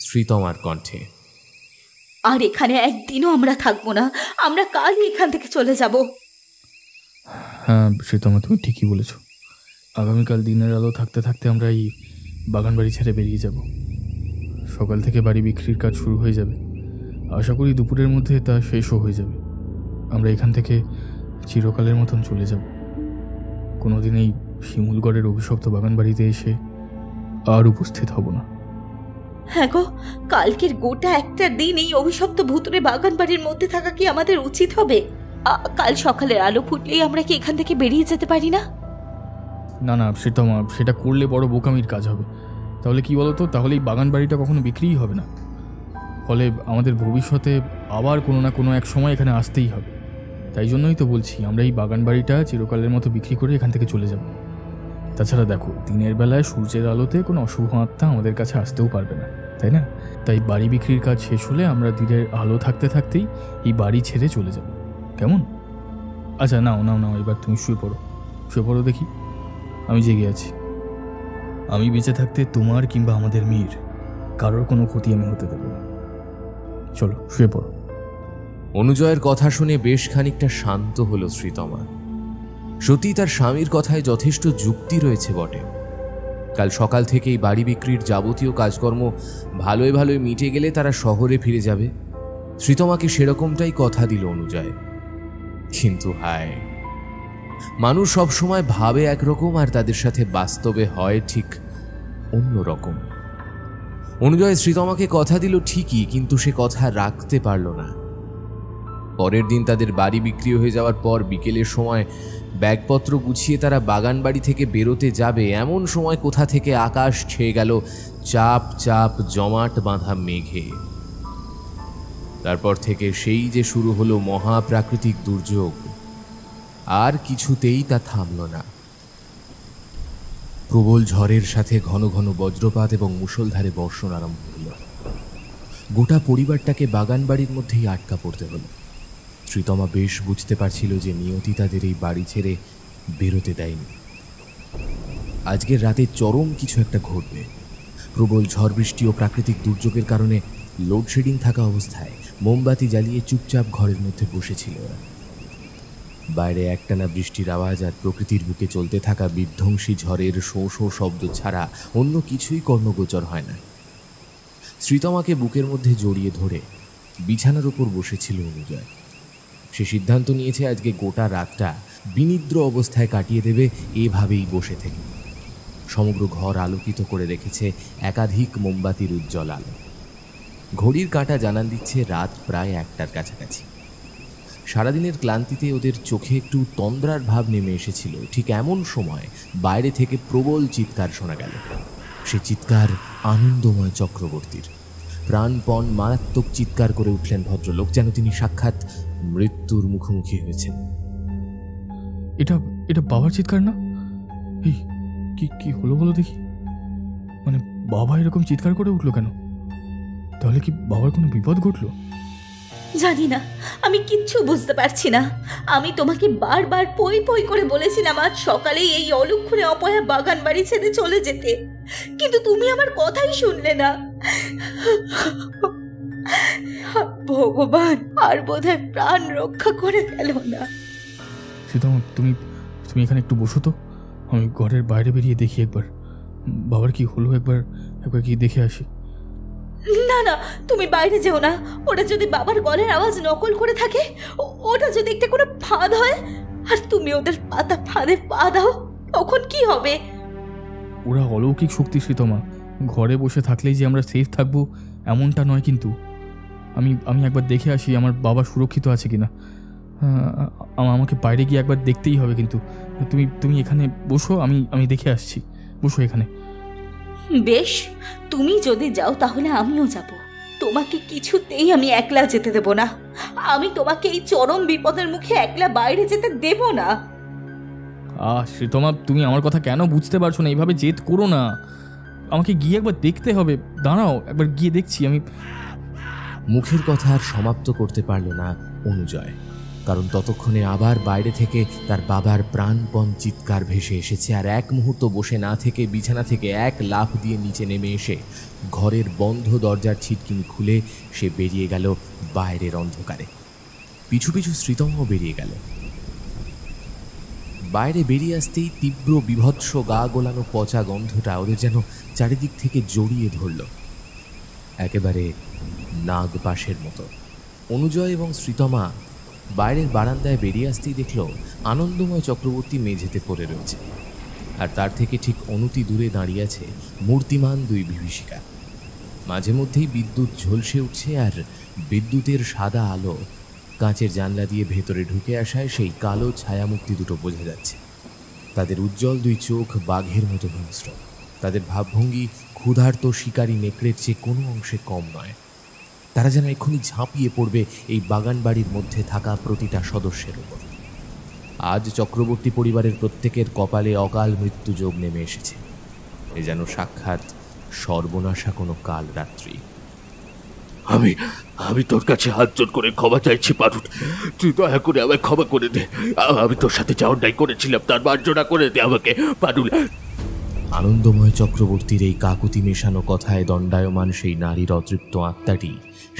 শ্রীতমার কণ্ঠে। আর এখানে একদিনও আমরা থাকবো না, আমরা কালই এখান থেকে চলে যাব। হ্যাঁ শ্রীতমা, তুমি ঠিকই বলেছ। আগামীকাল দিনের আলো থাকতে থাকতে আমরা এই বাগান বাড়ি ছেড়ে বেরিয়ে যাব। সকাল থেকে বাড়ি বিক্রির কাজ শুরু হয়ে যাবে। আশা করি দুপুরের মধ্যে তা শেষও হয়ে যাবে। আমরা এখান থেকে চিরকালের মতন চলে যাব। কোনোদিন এই শিমুলগড়ের অভিশপ্ত বাগান বাড়িতে এসে আর উপস্থিত হব না। হ্যাঁ গো, কালকের গোটা একটা দিন এই অভিশপ্ত ভুতুরে বাগান বাড়ির মধ্যে থাকা কি আমাদের উচিত হবে? কাল সকালের আলো ফুটলেই আমরা কি এখান থেকে বেরিয়ে যেতে পারি না? না না শ্রীতমা, সেটা করলে বড় বোকামির কাজ হবে। তাহলে কি বলতো, তাহলে এই বাগান বাড়িটা কখনো বিক্রিই হবে না। ফলে আমাদের ভবিষ্যতে আবার কোনো না কোনো এক সময় এখানে আসতেই হবে। তাই জন্যই তো বলছি আমরা এই বাগান বাড়িটা চিরকালের মতো বিক্রি করে এখান থেকে চলে যাব। তাছাড়া দেখো, দিনের বেলায় সূর্যের আলোতে কোনো অশুভ আত্মা আমাদের কাছে আসতেও পারবে না, তাই না? তাই বাড়ি বিক্রির কাজ শেষ হলে আমরা দিনের আলো থাকতে থাকতেই এই বাড়ি ছেড়ে চলে যাব। কেমন? আচ্ছা নাও নাও নাও, এবার তুমি শুয়ে পড়ো দেখি। আমি জেগে আছি। আমি বেঁচে থাকতে তোমার কিংবা আমাদের মেয়ের কারোর কোনো ক্ষতি আমি হতে দেব না। চলো শুয়ে পড়ো। অনুজয়ের কথা শুনে বেশ খানিকটা শান্ত হলো শ্রীতমা। সত্যি তার স্বামীর কথায় যথেষ্ট যুক্তি রয়েছে বটে। কাল সকাল থেকেই বাড়ি বিক্রির যাবতীয় কাজকর্ম ভালোই ভালোই মিটে গেলে তারা শহরে ফিরে যাবে। শ্রীতমাকে সেরকমটাই কথা দিল অনুজয়। কিন্তু হায়, মানুষ সবসময় ভাবে একরকম আর তাদের সাথে বাস্তবে হয় ঠিক অন্য রকম। অনুজয় শ্রীতমাকে কথা দিল ঠিকই, কিন্তু সে কথা রাখতে পারল না। পরের দিন তাদের বাড়ি বিক্রি হয়ে যাওয়ার পর বিকেলের সময় ব্যাগপত্র গুছিয়ে তারা বাগান বাড়ি থেকে বেরোতে যাবে, এমন সময় কোথা থেকে আকাশ ছেয়ে গেল চাপ চাপ জমাট বাঁধা মেঘে। তারপর থেকে সেই যে শুরু হলো মহাপ্রাকৃতিক দুর্যোগ, আর কিছুতেই তা থামল না। প্রবল ঝড়ের সাথে ঘন ঘন বজ্রপাত এবং মুষলধারে বর্ষণ আরম্ভ হল। গোটা পরিবারটাকে বাগান বাড়ির মধ্যেই আটকা পড়তে হলো। শ্রীতমা বেশ বুঝতে পারছিল যে নিয়তি তাদের এই বাড়ি ছেড়ে বেরোতে দেয়নি। আজকের রাতে চরম কিছু একটা ঘটবে। প্রবল ঝড় বৃষ্টি ও প্রাকৃতিক দুর্যোগের কারণে লোডশেডিং থাকা অবস্থায় মোমবাতি জ্বালিয়ে চুপচাপ ঘরের মধ্যে বসেছিল ওরা। বাইরে একটানা বৃষ্টির আওয়াজ আর প্রকৃতির বুকে চলতে থাকা বিধ্বংসী ঝড়ের শোঁ শোঁ শব্দ ছাড়া অন্য কিছুই কর্ণগোচর হয় না। শ্রীতমাকে বুকের মধ্যে জড়িয়ে ধরে বিছানার উপর বসেছিল অনুজয়। সে সিদ্ধান্ত নিয়েছে আজকে গোটা রাতটা বিনিদ্র অবস্থায় কাটিয়ে দেবে এভাবেই বসে থেকে। সমগ্র ঘর আলোকিত করে রেখেছে একাধিক মোমবাতির উজ্জ্বল আলো। ঘড়ির কাঁটা জানান দিচ্ছে রাত প্রায় 1টার কাছাকাছি। সারাদিনের ক্লান্তিতে ওদের চোখে একটু তন্দ্রার ভাব নেমে এসেছিল। ঠিক এমন সময় বাইরে থেকে প্রবল চিৎকার শোনা গেল। সে চিৎকার আনন্দময় চক্রবর্তীর। প্রাণপণ মারাত্মক চিৎকার করে উঠলেন ভদ্রলোক, যেন তিনি সাক্ষাৎ মৃত্যুর মুখোমুখি হয়েছেন। এটা এটা বাবার চিৎকার না? এই কি কি হলো বলো দেখি। মানে বাবা এরকম চিৎকার করে উঠলো কেন? তাহলে কি বাবার কোনো বিপদ ঘটলো? জানি না, আমি কিচ্ছু বুঝতে পারছি না। আমি তোমাকে বারবার পই পই করে বলেছিলাম আজ সকালেই এই অলক্ষণে অপয়া বাগান বাড়ি ছেড়ে চলে যেতে, কিন্তু তুমি আমার কথাই শুনলে না। ভগবান আর বোধহয় প্রাণ রক্ষা করে গেল না। শ্রীতমা তুমি তুমি এখানে একটু বসো তো, আমি ঘরের বাইরে বেরিয়ে দেখি একবার বাবার কি হলো, একবার কি দেখে আসি। না না, তুমি বাইরে যেও না। ওটা যদি বাবার গলার আওয়াজ নকল করে থাকে, ওটা যদি একটা কোনো ফাঁদ হয় আর তুমি ওদের ফাঁদে পা দাও, তখন কি হবে? ওরা অলৌকিক শক্তি শ্রীতমা, ঘরে বসে থাকলেই যে আমরা সেফ থাকবো এমনটা নয়। কিন্তু আমি একবার দেখে আসি আমার বাবা সুরক্ষিত আছে কিনা। আমাকে বাইরে গিয়ে একবার দেখতেই হবে। কিন্তু তুমি এখানে বসো, আমি দেখে আসছি। বসো এখানে। বেশ, তুমি যদি যাও তাহলে আমিও যাব। তোমাকে কিছুতেই আমি একলা যেতে দেব না। আমি তোমাকে এই চরম বিপদের মুখে একলা বাইরে যেতে দেব না। শ্রীতমা, তুমি আমার কথা কেন বুঝতে পারছো না? এইভাবে জেদ করো না, আমাকে গিয়ে একবার দেখতে হবে। দাঁড়াও, একবার গিয়ে দেখছি আমি। মুখের কথা আর সমাপ্ত করতে পারল না অনুজয়, কারণ ততক্ষণে আবার বাইরে থেকে তার বাবার প্রাণপণ চিৎকার ভেসে এসেছে। আর এক মুহূর্ত বসে না থেকে বিছানা থেকে এক লাফ দিয়ে নিচে নেমে এসে ঘরের বন্ধ দরজার ছিটকিনি খুলে সে বেরিয়ে গেল বাইরের অন্ধকারে। পিছু পিছু শ্রীতমাও বেরিয়ে গেল। বাইরে বেরিয়ে আসতেই তীব্র বিভৎস গা গোলানো পচা গন্ধটা ওদের যেন চারিদিক থেকে জড়িয়ে ধরল, একেবারে নাগপাশের মতো। অনুজয় এবং শ্রীতমা বাইরের বারান্দায় বেরিয়ে আসতেই দেখল আনন্দময় চক্রবর্তী মেঝেতে পড়ে রয়েছে, আর তার থেকে ঠিক অনতি দূরে দাঁড়িয়ে আছে মূর্তিমান দুই বিভীষিকা। মাঝে মধ্যেই বিদ্যুৎ ঝলসে উঠছে, আর বিদ্যুতের সাদা আলো কাঁচের জানলা দিয়ে ভেতরে ঢুকে আসায় সেই কালো ছায়ামূর্তি দুটো বোঝা যাচ্ছে। তাদের উজ্জ্বল দুই চোখ বাঘের মতো হিংস্র। তাদের ভাবভঙ্গি ক্ষুধার্ত শিকারী নেকড়ের চেয়ে কোনো অংশে কম নয়। তারা যেন এক্ষুনি ঝাঁপিয়ে পড়বে এই বাগান বাড়ির মধ্যে থাকা প্রতিটা সদস্যের উপর। আজ চক্রবর্তী পরিবারের প্রত্যেকের কপালে অকাল মৃত্যু যোগ নেমে এসেছে। এ যেন সাক্ষাৎ সর্বনাশা কোনো কাল রাত্রি। আমি তোর কাছে হাত জোড় করে ক্ষমা চাইছি পারুল, তুই দয়া করে আমায় ক্ষমা করে দে। আমি তোর সাথে যা অন্যায় করেছিলাম তার মার্জনা করে দে আমাকে পারুল। আনন্দময় চক্রবর্তীর এই কাকুতি মেশানো কথায় দণ্ডায়মান সেই নারীর অতৃপ্ত আত্মাটি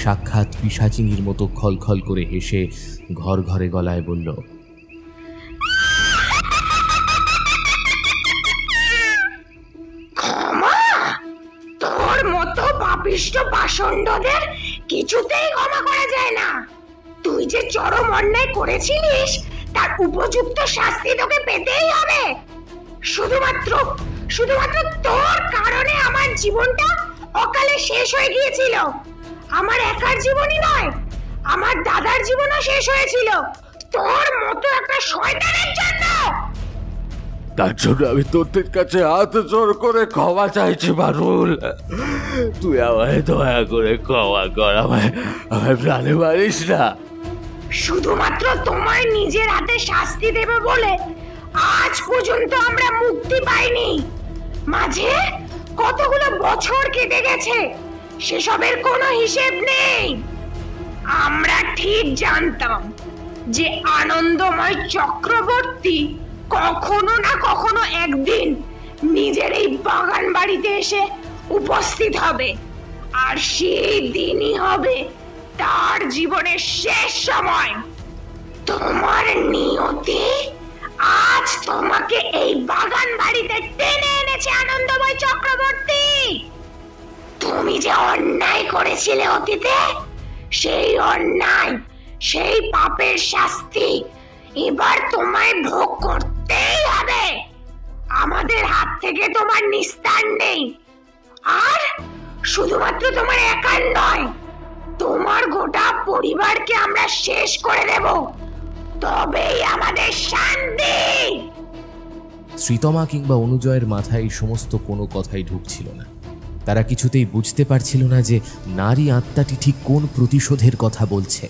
সাক্ষাৎ পিশাচিনীর মতো খলখল করে হেসে ঘর ঘরে গলায় বলল, তোর মতো পাপিষ্ঠ পাষণ্ডদের কিছুতেই ক্ষমা করা যায় না। তুই যে চরম অন্যায় করেছিলিস তার উপযুক্ত শাস্তি তোকে পেতেই হবে। শুধুমাত্র তোর কারণে আমার জীবনটা অকালে শেষ হয়ে গিয়েছিল। আমার একার জীবনই নয়, আমার দাদার জীবনও শেষ হয়েছিল তোর মতো একটা শয়তানের জন্য। তার জন্য আমি তোদের কাছে হাত জোর করে ক্ষমা চাইছি পারুল। তুই আমায় দয়া করে ক্ষমা কর, আমায় প্রাণে মারিস না। শুধুমাত্র তোমার নিজের হাতে শাস্তি দেবে বলে আজ পর্যন্ত আমরা মুক্তি পাইনি। মাঝে কতগুলো বছর কেটে গেছে, সেসবের কোনো হিসেব নেই। আমরা ঠিক জানতাম যে আনন্দময় চক্রবর্তী কখনো না কখনো একদিন নিজের এই বাগান বাড়িতে এসে উপস্থিত হবে, আর সেই দিনই হবে তার জীবনের শেষ সময়। তোমার নিয়তি আজ তোমাকে এই বাগান বাড়িতে টেনে এনেছে আনন্দময় চক্রবর্তী। তুমি যে অন্যায় করেছিলে অতীতে, সেই অন্যায়, সেই পাপের শাস্তি এবার তোমায় ভোগ করতেই হবে। আমাদের হাত থেকে তোমার নিস্তার নেই। আর শুধুমাত্র তোমার একার নয়, তোমার গোটা পরিবারকে আমরা শেষ করে দেব, তবেই আমাদের শান্তি। শ্রীতমা কিংবা অনুজয়ের মাথায় এই সমস্ত কোনো কথাই ঢুকছিল না। তারা কিছুতেই বুঝতে পারছিল না যে নারী আত্মাটি ঠিক কোন প্রতিশোধের কথা বলছে।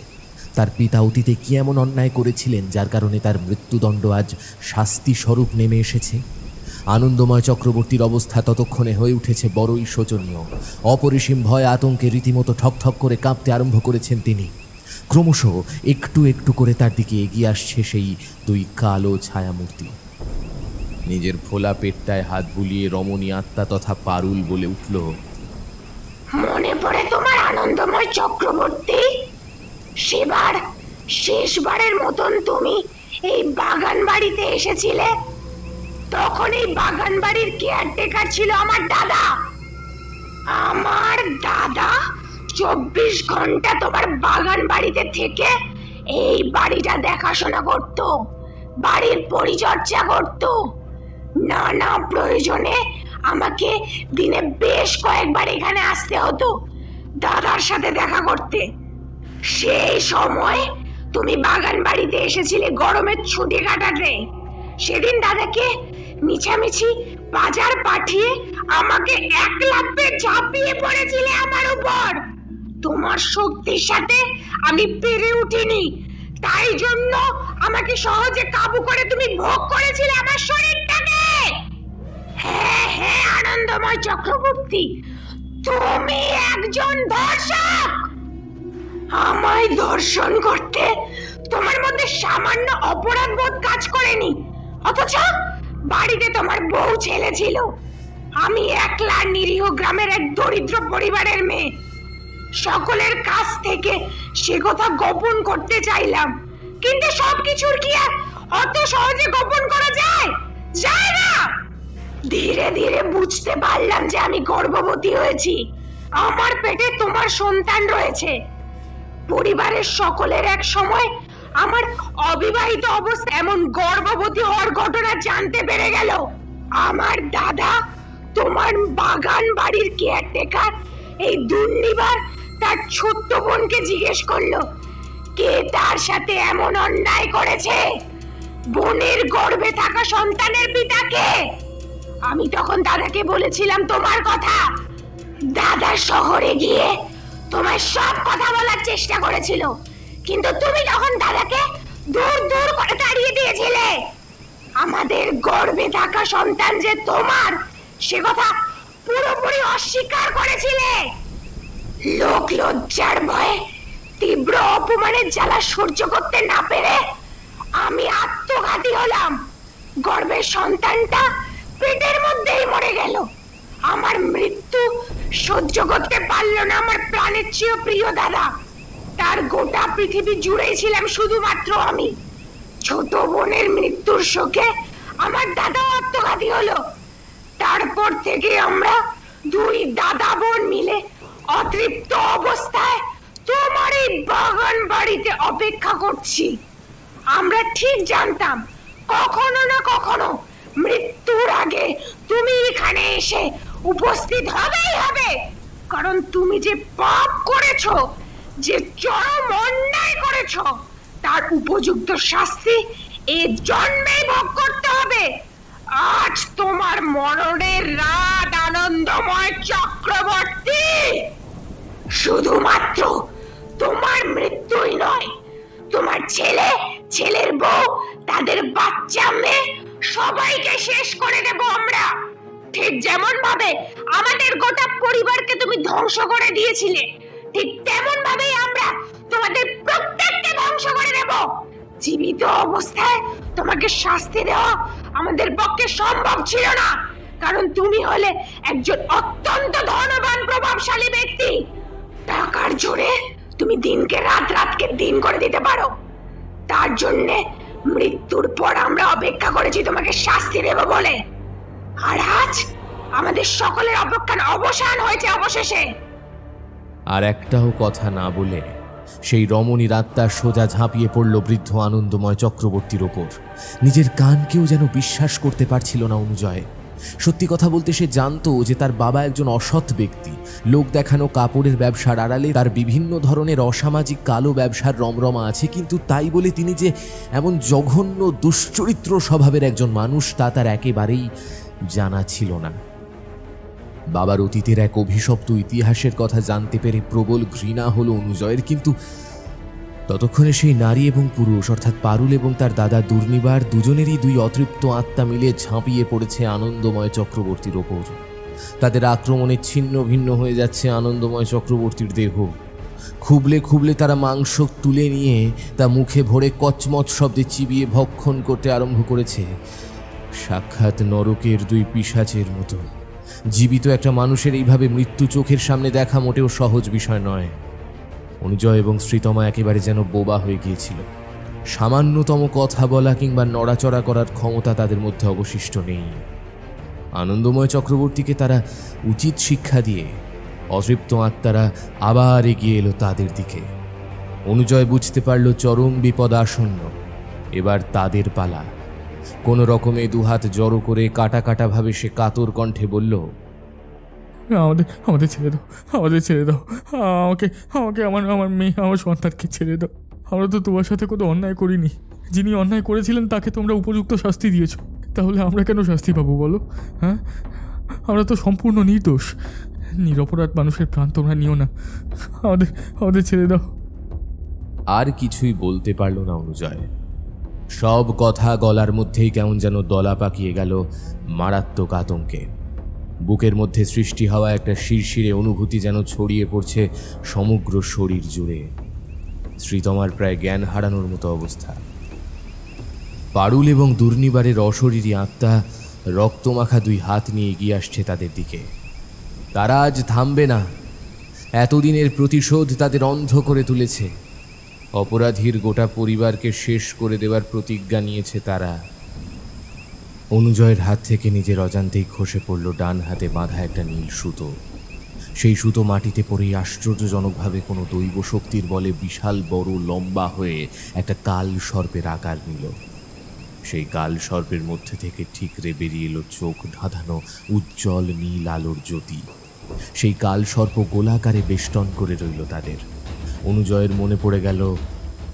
তার পিতা অতীতে কি এমন অন্যায় করেছিলেন যার কারণে তার মৃত্যুদণ্ড আজ শাস্তি স্বরূপ নেমে এসেছে। আনন্দময় চক্রবর্তীর অবস্থা ততক্ষণে হয়ে উঠেছে বড়ই শোচনীয়। অপরিসীম ভয় আতঙ্কে রীতিমতো ঠকঠক করে কাঁপতে আরম্ভ করেছেন তিনি। ক্রমশ একটু একটু করে তার দিকে এগিয়ে আসছে সেই দুই কালো ছায়ামূর্তি। নিজের ফোলা পেটটায় হাত বুলিয়ে রমণী আত্মা তথা পারুল বলে উঠল, মনে পড়ে তোমার আনন্দময় চক্রবর্তী? সেবার শেষবারের মতন তুমি এই বাগান বাড়িতে এসেছিলে, তখন এই বাগান বাড়ির কেয়ারটেকার ছিল আমার দাদা। আমার দাদা 24 ঘন্টা তোমার বাগান বাড়িতে থেকে এই বাড়িটা দেখাশোনা করত, বাড়ির পরিচর্যা করত। নানা প্রয়োজনে আমাকে দিনে বেশ কয়েকবার এখানে আসতে হতো দাদার সাথে দেখা করতে। সেই সময় তুমি বাগান বাড়িতে এসেছিলে গরমের ছুটি কাটাতে। সেদিন দাদাকে মিছামিছি বাজার পাঠিয়ে আমাকে এক লাফে ঝাঁপিয়ে পড়েছিলে আমার উপর। তোমার শক্তির সাথে আমি পেরে উঠিনি, তাই জন্য আমাকে সহজে কাবু করে তুমি ভোগ করেছিলে আমার শরীরটাকে। হ্যাঁ হ্যাঁ আনন্দময় চক্রবর্তী, তুমি একজন ধর্ষক। আমায় ধর্ষণ করতে তোমার মধ্যে সামান্য অপরাধ বোধ কাজ করেনি, অথচ বাড়িতে তোমার বউ ছেলে ছিল। আমি একলা নিরীহ গ্রামের এক দরিদ্র পরিবারের মেয়ে। সকলের কাছ থেকে সে কথা গোপন করতে চাইলাম, কিন্তু সবকিছুর কি আর অত সহজে গোপন করা যায়? যায় না। ধীরে ধীরে বুঝতে পারলাম যে আমি গর্ভবতী হয়েছি, আমার পেটে তোমার সন্তান রয়েছে। পরিবারের সকলের এক সময় আমার অবিবাহিত অবস্থা এমন গর্ভবতী হওয়ার ঘটনা জানতে পেরে গেল। আমার দাদা তোমার বাগান বাড়ির কেয়ারটেকার এই দুর্নিবার তার ছোট্ট বোনকে জিজ্ঞেস করলো কে তার সাথে এমন অন্যায় করেছে, বোনের গর্ভে থাকা সন্তানের পিতাকে। আমি তখন দাদাকে বলেছিলাম তোমার কথা। দাদা শহরে গিয়ে তোমার সব কথা বলার চেষ্টা করেছিল, কিন্তু তুমি তখন দাদাকে দূর দূর করে তাড়িয়ে দিয়েছিলে। আমাদের গর্ভে থাকা সন্তান যে তোমার সে কথা পুরোপুরি অস্বীকার করেছিলে। লোক লজ্জার ভয়ে তীব্র অপমানের জ্বালা সহ্য করতে না পেরে আমি আত্মঘাতী হলাম। গর্ভের সন্তানটা পেটের মধ্যেই মরে গেল। আমার মৃত্যু সহ্য করতে পারলো না আমার প্রাণের চেয়ে প্রিয় দাদা। তার গোটা পৃথিবী জুড়েই ছিলাম শুধুমাত্র আমি। ছোট বোনের মৃত্যুর শোকে আমার দাদা আত্মঘাতী হলো। তারপর থেকে আমরা দুই দাদা বোন মিলে অতৃপ্ত অবস্থায় তোমার এই বাগান বাড়িতে অপেক্ষা করছি। আমরা ঠিক জানতাম কখনো না কখনো মৃত্যুর আগে তুমি এখানে এসে উপস্থিত হবেই হবে, কারণ তুমি যে পাপ করেছো, যে চরম অন্যায় করেছো, তার উপযুক্ত শাস্তি এই জন্মেই ভোগ করতে হবে। আজ তোমার মরণের রাত আনন্দময় চক্রবর্তী। শুধুমাত্র তোমার মৃত্যুই নয়, তোমার ছেলে, ছেলের বউ, তাদের বাচ্চা মেয়ে সবাইকে শেষ করে দেব আমরা। ঠিক যেমন ভাবে আমাদের গোটা পরিবারকে তুমি ধ্বংস করে দিয়েছিলে, ঠিক তেমন ভাবেই আমরা তোমাদের প্রত্যেককে ধ্বংস করে দেব। জীবিত অবস্থায় তোমাকে শাস্তি দেওয়া আমাদের পক্ষে সম্ভব ছিল না, কারণ তুমি হলে একজন অত্যন্ত ধনবান প্রভাবশালী ব্যক্তি। টাকার জোরে তুমি দিনকে রাত, রাতকে দিন করে দিতে পারো। তার জন্য মৃত্যুর পর আমরা অপেক্ষা করেছি তোমাকে শাস্তি দেব বলে। আর আজ আমাদের সকলের অপেক্ষার অবসান হয়েছে অবশেষে। আর একটাও কথা না বলে সেই রমণীর আত্মা সোজা ঝাঁপিয়ে পড়ল বৃদ্ধ আনন্দময় চক্রবর্তীর ওপর। নিজের কানকেও যেন বিশ্বাস করতে পারছিল না অনুজয়। সত্যি কথা বলতে সে জানতো যে তার বাবা একজন অসৎ ব্যক্তি। লোক দেখানো কাপড়ের ব্যবসার আড়ালে তার বিভিন্ন ধরনের অসামাজিক কালো ব্যবসার রমরমা আছে, কিন্তু তাই বলে তিনি যে এমন জঘন্য দুশ্চরিত্র স্বভাবের একজন মানুষ তা তার একেবারেই জানা ছিল না। বাবার অতীতের এক অভিশপ্ত ইতিহাসের কথা জানতে পেরে প্রবল ঘৃণা হলো অনুজয়ের, কিন্তু ততক্ষণে সেই নারী এবং পুরুষ অর্থাৎ পারুল এবং তার দাদা দুর্নিবার দুজনেরই দুই অতৃপ্ত আত্মা মিলে ঝাঁপিয়ে পড়েছে আনন্দময় চক্রবর্তীর ওপর। তাদের আক্রমণে ছিন্ন ভিন্ন হয়ে যাচ্ছে আনন্দময় চক্রবর্তীর দেহ। খুবলে খুবলে তারা মাংস তুলে নিয়ে তা মুখে ভরে কচমচ শব্দে চিবিয়ে ভক্ষণ করতে আরম্ভ করেছে। সাক্ষাৎ নরকের দুই পিশাচের মতো। জীবিত একটা মানুষের এইভাবে মৃত্যু চোখের সামনে দেখা মোটেও সহজ বিষয় নয়। অনুজয় এবং শ্রীতমা একেবারে যেন বোবা হয়ে গিয়েছিল। সামান্যতম কথা বলা কিংবা নড়াচড়া করার ক্ষমতা তাদের মধ্যে অবশিষ্ট নেই। আনন্দময় চক্রবর্তীকে তারা উচিত শিক্ষা দিয়ে অতৃপ্ত আত্মারা আবার এগিয়ে এলো তাদের দিকে। অনুজয় বুঝতে পারল চরম বিপদ আসন্ন, এবার তাদের পালা। কোনো রকমে দুহাত জড়ো করে কাটা কাটা ভাবে সে কাতর কণ্ঠে বলল, আমাদের ছেড়ে দাও, আমাদের ছেড়ে দাও, আমাকে আমাকে আমার আমার মেয়ে, আমার সন্তানকে ছেড়ে দাও। আমরা তো তোমার সাথে কোনো অন্যায় করিনি। যিনি অন্যায় করেছিলেন তাকে তোমরা উপযুক্ত শাস্তি দিয়েছ, তাহলে আমরা কেন শাস্তি পাবো বলো? হ্যাঁ, আমরা তো সম্পূর্ণ নির্দোষ। নিরপরাধ মানুষের প্রাণ তোমরা নিও না, আমাদের আমাদের ছেড়ে দাও। আর কিছুই বলতে পারল না অনুজয়। সব কথা গলার মধ্যেই কেমন যেন দলা পাকিয়ে গেল মারাত্মক আতঙ্কে। বুকের মধ্যে সৃষ্টি হওয়া একটা শিরশিরে অনুভূতি যেন ছড়িয়ে পড়ছে সমগ্র শরীর জুড়ে। শ্রীতমার প্রায় জ্ঞান হারানোর মতো অবস্থা। পারুল এবং দুর্নিবারের অশরীরী আত্মা রক্তমাখা দুই হাত নিয়ে এগিয়ে আসছে তাদের দিকে। তারা আজ থামবে না। এতদিনের প্রতিশোধ তাদের অন্ধ করে তুলেছে। অপরাধীর গোটা পরিবারকে শেষ করে দেওয়ার প্রতিজ্ঞা নিয়েছে তারা। অনুজয়ের হাত থেকে নিজের অজান্তেই খসে পড়ল ডান হাতে বাঁধা একটা নীল সুতো। সেই সুতো মাটিতে পড়েই আশ্চর্যজনকভাবে কোনো দৈব শক্তির বলে বিশাল বড় লম্বা হয়ে একটা কাল সর্পের আকার নিল। সেই কাল সর্পের মধ্যে থেকে ঠিকরে বেরিয়ে এলো চোখ ধাঁধানো উজ্জ্বল নীল আলোর জ্যোতি। সেই কাল সর্প গোলাকারে বেষ্টন করে রইল তাদের। অনুজয়ের মনে পড়ে গেল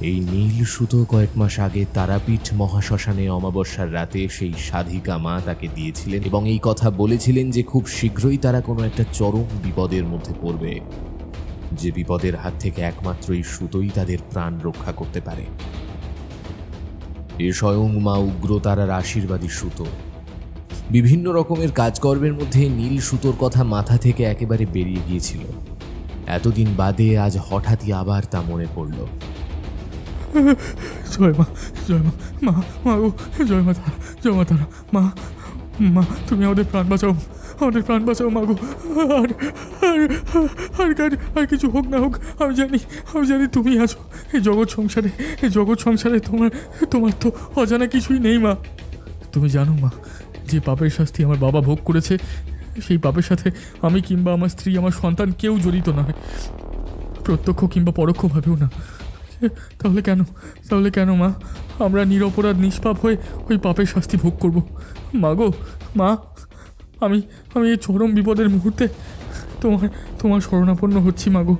এই নীল সুতো কয়েক মাস আগে তারাপীঠ মহাশ্মশানে অমাবস্যার রাতে সেই সাধিকা মা তাকে দিয়েছিলেন এবং এই কথা বলেছিলেন যে খুব শীঘ্রই তারা কোনো একটা চরম বিপদের মধ্যে পড়বে, যে বিপদের হাত থেকে একমাত্র এই সুতোই তাদের প্রাণ রক্ষা করতে পারে। এ স্বয়ং মা উগ্রতারার আশীর্বাদী সুতো। বিভিন্ন রকমের কাজকর্মের মধ্যে নীল সুতোর কথা মাথা থেকে একেবারে বেরিয়ে গিয়েছিল। এতদিন বাদে আজ হঠাৎই আবার তা মনে পড়ল। জয় মা, জয় মা, মা, মা গো, জয় মা তারা, জয় মা তারা, মা, মা, তুমি আমাদের প্রাণ বাঁচাও, আমাদের প্রাণ বাঁচাও মা গো। আর আর আর কিছু হোক না হোক, আমি জানি তুমি আছো এই জগৎ সংসারে। তোমার তো অজানা কিছুই নেই মা। তুমি জানো মা, যে পাপের শাস্তি আমার বাবা ভোগ করেছে, সেই পাপের সাথে আমি কিংবা আমার স্ত্রী, আমার সন্তান কেউ জড়িত নয়, প্রত্যক্ষ কিংবা পরোক্ষভাবেও না। তাহলে কেন মা আমরা নিরপরাধ নিষ্পাপ হয়ে ওই পাপের শাস্তি ভোগ করব? মা গো, মা, আমি এই চরম বিপদের মুহূর্তে তোমার শরণাপন্ন হচ্ছি মা গো।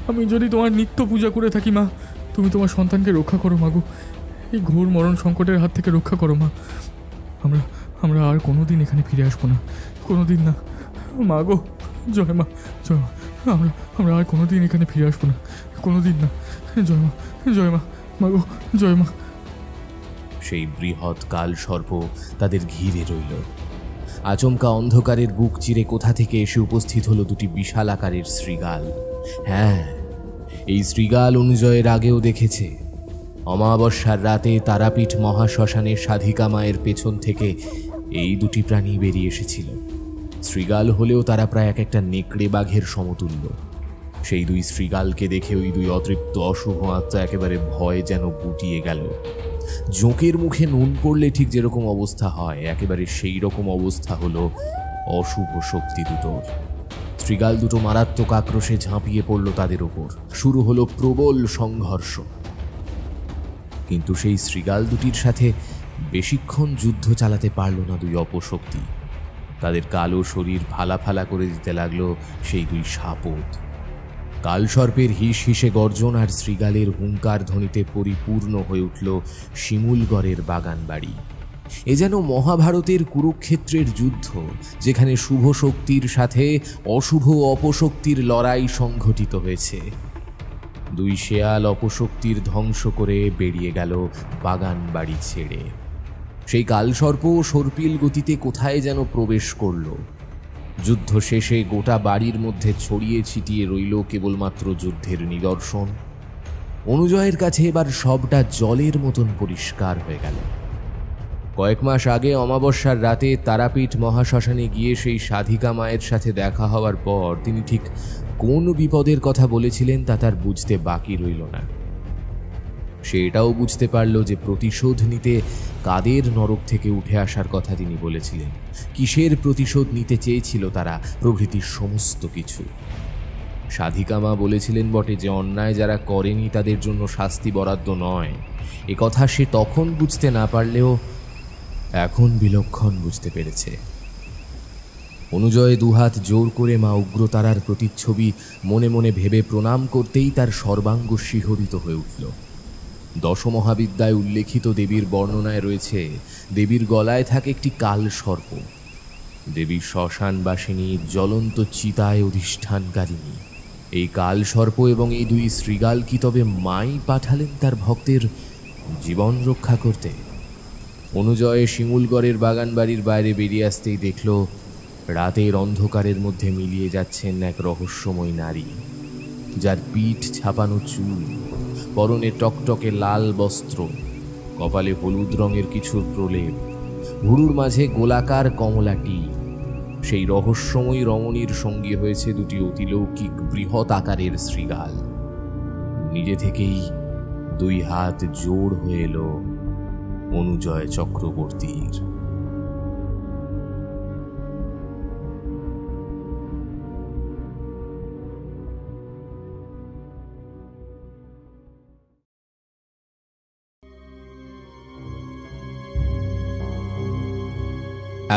আমি যদি তোমার নিত্য পূজা করে থাকি মা, তুমি তোমার সন্তানকে রক্ষা করো মা গো। এই ঘোর মরণ সংকটের হাত থেকে রক্ষা করো মা। আমরা আর কোনোদিন এখানে ফিরে আসবো না, কোনোদিন না মা গো। জয় মা, জয় মা। আমরা আর কোনোদিন এখানে ফিরে আসবো না, কোনোদিন না। জয় মা, মা গো, জয় মা। সেই বৃহৎ কাল সর্প তাদের ঘিরে রইল। আচমকা অন্ধকারের বুক চিরে কোথা থেকে এসে উপস্থিত হলো দুটি বিশাল আকারের শৃগাল। হ্যাঁ, এই শৃগাল অনুজয়ের আগেও দেখেছে। অমাবস্যার রাতে তারাপীঠ মহাশ্মশানের সাধিকা মায়ের পেছন থেকে এই দুটি প্রাণী বেরিয়ে এসেছিল। শৃগাল হলেও তারা প্রায় একটা নেকড়ে বাঘের সমতুল্য। সেই দুই শৃগালকে দেখে ওই দুই অতৃপ্ত অশুভ আত্মা একেবারে ভয় যেন গুটিয়ে গেল। জোঁকের মুখে নুন পড়লে ঠিক যেরকম অবস্থা হয়, একেবারে সেই রকম অবস্থা হলো অশুভ শক্তি দুটোর। শৃগাল দুটো মারাত্মক আক্রোশে ঝাঁপিয়ে পড়ল তাদের ওপর। শুরু হলো প্রবল সংঘর্ষ। কিন্তু সেই শৃগাল দুটির সাথে বেশিক্ষণ যুদ্ধ চালাতে পারল না দুই অপশক্তি। তাদের কালো শরীর ফালা ফালা করে দিতে লাগলো সেই দুই সাপদ। কালসর্পের হিস হিসে গর্জন আর শৃগালের হুঙ্কার ধ্বনিতে পরিপূর্ণ হয়ে উঠল শিমুলগড়ের বাগান বাড়ি। এ যেন মহাভারতের কুরুক্ষেত্রের যুদ্ধ, যেখানে শুভ শক্তির সাথে অশুভ অপশক্তির লড়াই সংঘটিত হয়েছে। দুই শেয়াল অপশক্তির ধ্বংস করে বেরিয়ে গেল বাগান বাড়ি ছেড়ে। সেই কালসর্প সর্পিল গতিতে কোথায় যেন প্রবেশ করল। যুদ্ধ শেষে গোটা বাড়ির মধ্যে ছড়িয়ে ছিটিয়ে রইল কেবলমাত্র যুদ্ধের নিদর্শন। অনুজয়ের কাছে এবার সবটা জলের মতন পরিষ্কার হয়ে গেল। কয়েক মাস আগে অমাবস্যার রাতে তারাপীঠ মহাশ্মশানে গিয়ে সেই সাধিকা মায়ের সাথে দেখা হওয়ার পর তিনি ঠিক কোন বিপদের কথা বলেছিলেন তা তার বুঝতে বাকি রইল না। সে এটাও বুঝতে পারল যে প্রতিশোধ নিতে কাদের নরক থেকে উঠে আসার কথা তিনি বলেছিলেন, কিসের প্রতিশোধ নিতে চেয়েছিল তারা, প্রভৃতির সমস্ত কিছু। সাধিকা মা বলেছিলেন বটে যে অন্যায় যারা করেনি তাদের জন্য শাস্তি বরাদ্দ নয়। এ কথা সে তখন বুঝতে না পারলেও এখন বিলক্ষণ বুঝতে পেরেছে। অনুজয় দুহাত জোর করে মা উগ্রতারার প্রতিচ্ছবি মনে মনে ভেবে প্রণাম করতেই তার সর্বাঙ্গ শিহরিত হয়ে উঠল। দশমহাবিদ্যায় উল্লেখিত দেবীর বর্ণনায় রয়েছে দেবীর গলায় থাকে একটি কাল সর্প। দেবী শ্মশানবাসিনী, জ্বলন্ত চিতায় অধিষ্ঠানকারিণী। এই কাল সর্প এবং এই দুই শৃগাল কি তবে মাই পাঠালেন তার ভক্তের জীবন রক্ষা করতে? অনুজয় শিমুলগড়ের বাগান বাড়ির বাইরে বেরিয়ে আসতেই দেখল রাতের অন্ধকারের মধ্যে মিলিয়ে যাচ্ছেন এক রহস্যময় নারী, যার পিঠ ছাপানো চুল, পরনে টকটকে লাল বস্ত্র, কপালে হলুদ রঙের কিছুর প্রলেপ, ভুরুর মাঝে গোলাকার কমলাটি। সেই রহস্যময়ী রমণীর সঙ্গী হয়েছে দুটি অতিলৌকিক বৃহৎ আকারের শৃগাল। নিজে থেকেই দুই হাত জোড় হয়ে এলো অনুজয় চক্রবর্তীর।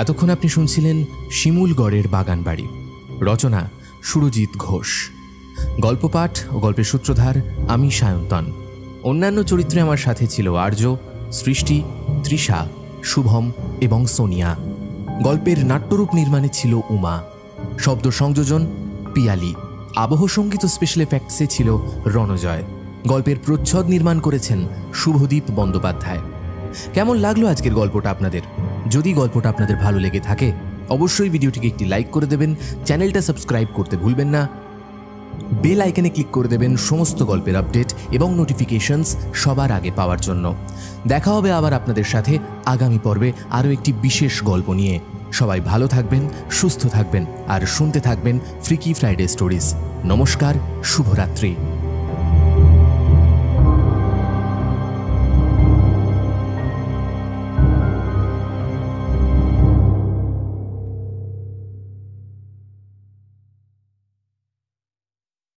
এতক্ষণ আপনি শুনছিলেন শিমুলগড়ের বাগান বাড়ি। রচনা সুরজিৎ ঘোষ। গল্প পাঠ ও গল্পের সূত্রধার আমি সায়ন্তন। অন্যান্য চরিত্রে আমার সাথে ছিল আর্য, সৃষ্টি, তৃষা, শুভম এবং সোনিয়া। গল্পের নাট্যরূপ নির্মাণে ছিল উমা। শব্দ সংযোজন পিয়ালি। আবহ সঙ্গীত ও স্পেশাল এফেক্টসে ছিল রণজয়। গল্পের প্রচ্ছদ নির্মাণ করেছেন শুভদীপ বন্দ্যোপাধ্যায়। কেমন লাগলো আজকের গল্পটা আপনাদের? যদি গল্পটা আপনাদের ভালো লেগে থাকে অবশ্যই ভিডিওটিকে একটি লাইক করে দেবেন, চ্যানেলটা সাবস্ক্রাইব করতে ভুলবেন না। বেল আইকনে ক্লিক করে দেবেন সমস্ত গল্পের আপডেট এবং নোটিফিকেশনস সবার আগে পাওয়ার জন্য। দেখা হবে আবার আপনাদের সাথে আগামী পর্বে আরও একটি বিশেষ গল্প নিয়ে। সবাই ভালো থাকবেন, সুস্থ থাকবেন আর শুনতে থাকবেন ফ্রিকি ফ্রাইডে স্টোরিজ। নমস্কার, শুভরাত্রি।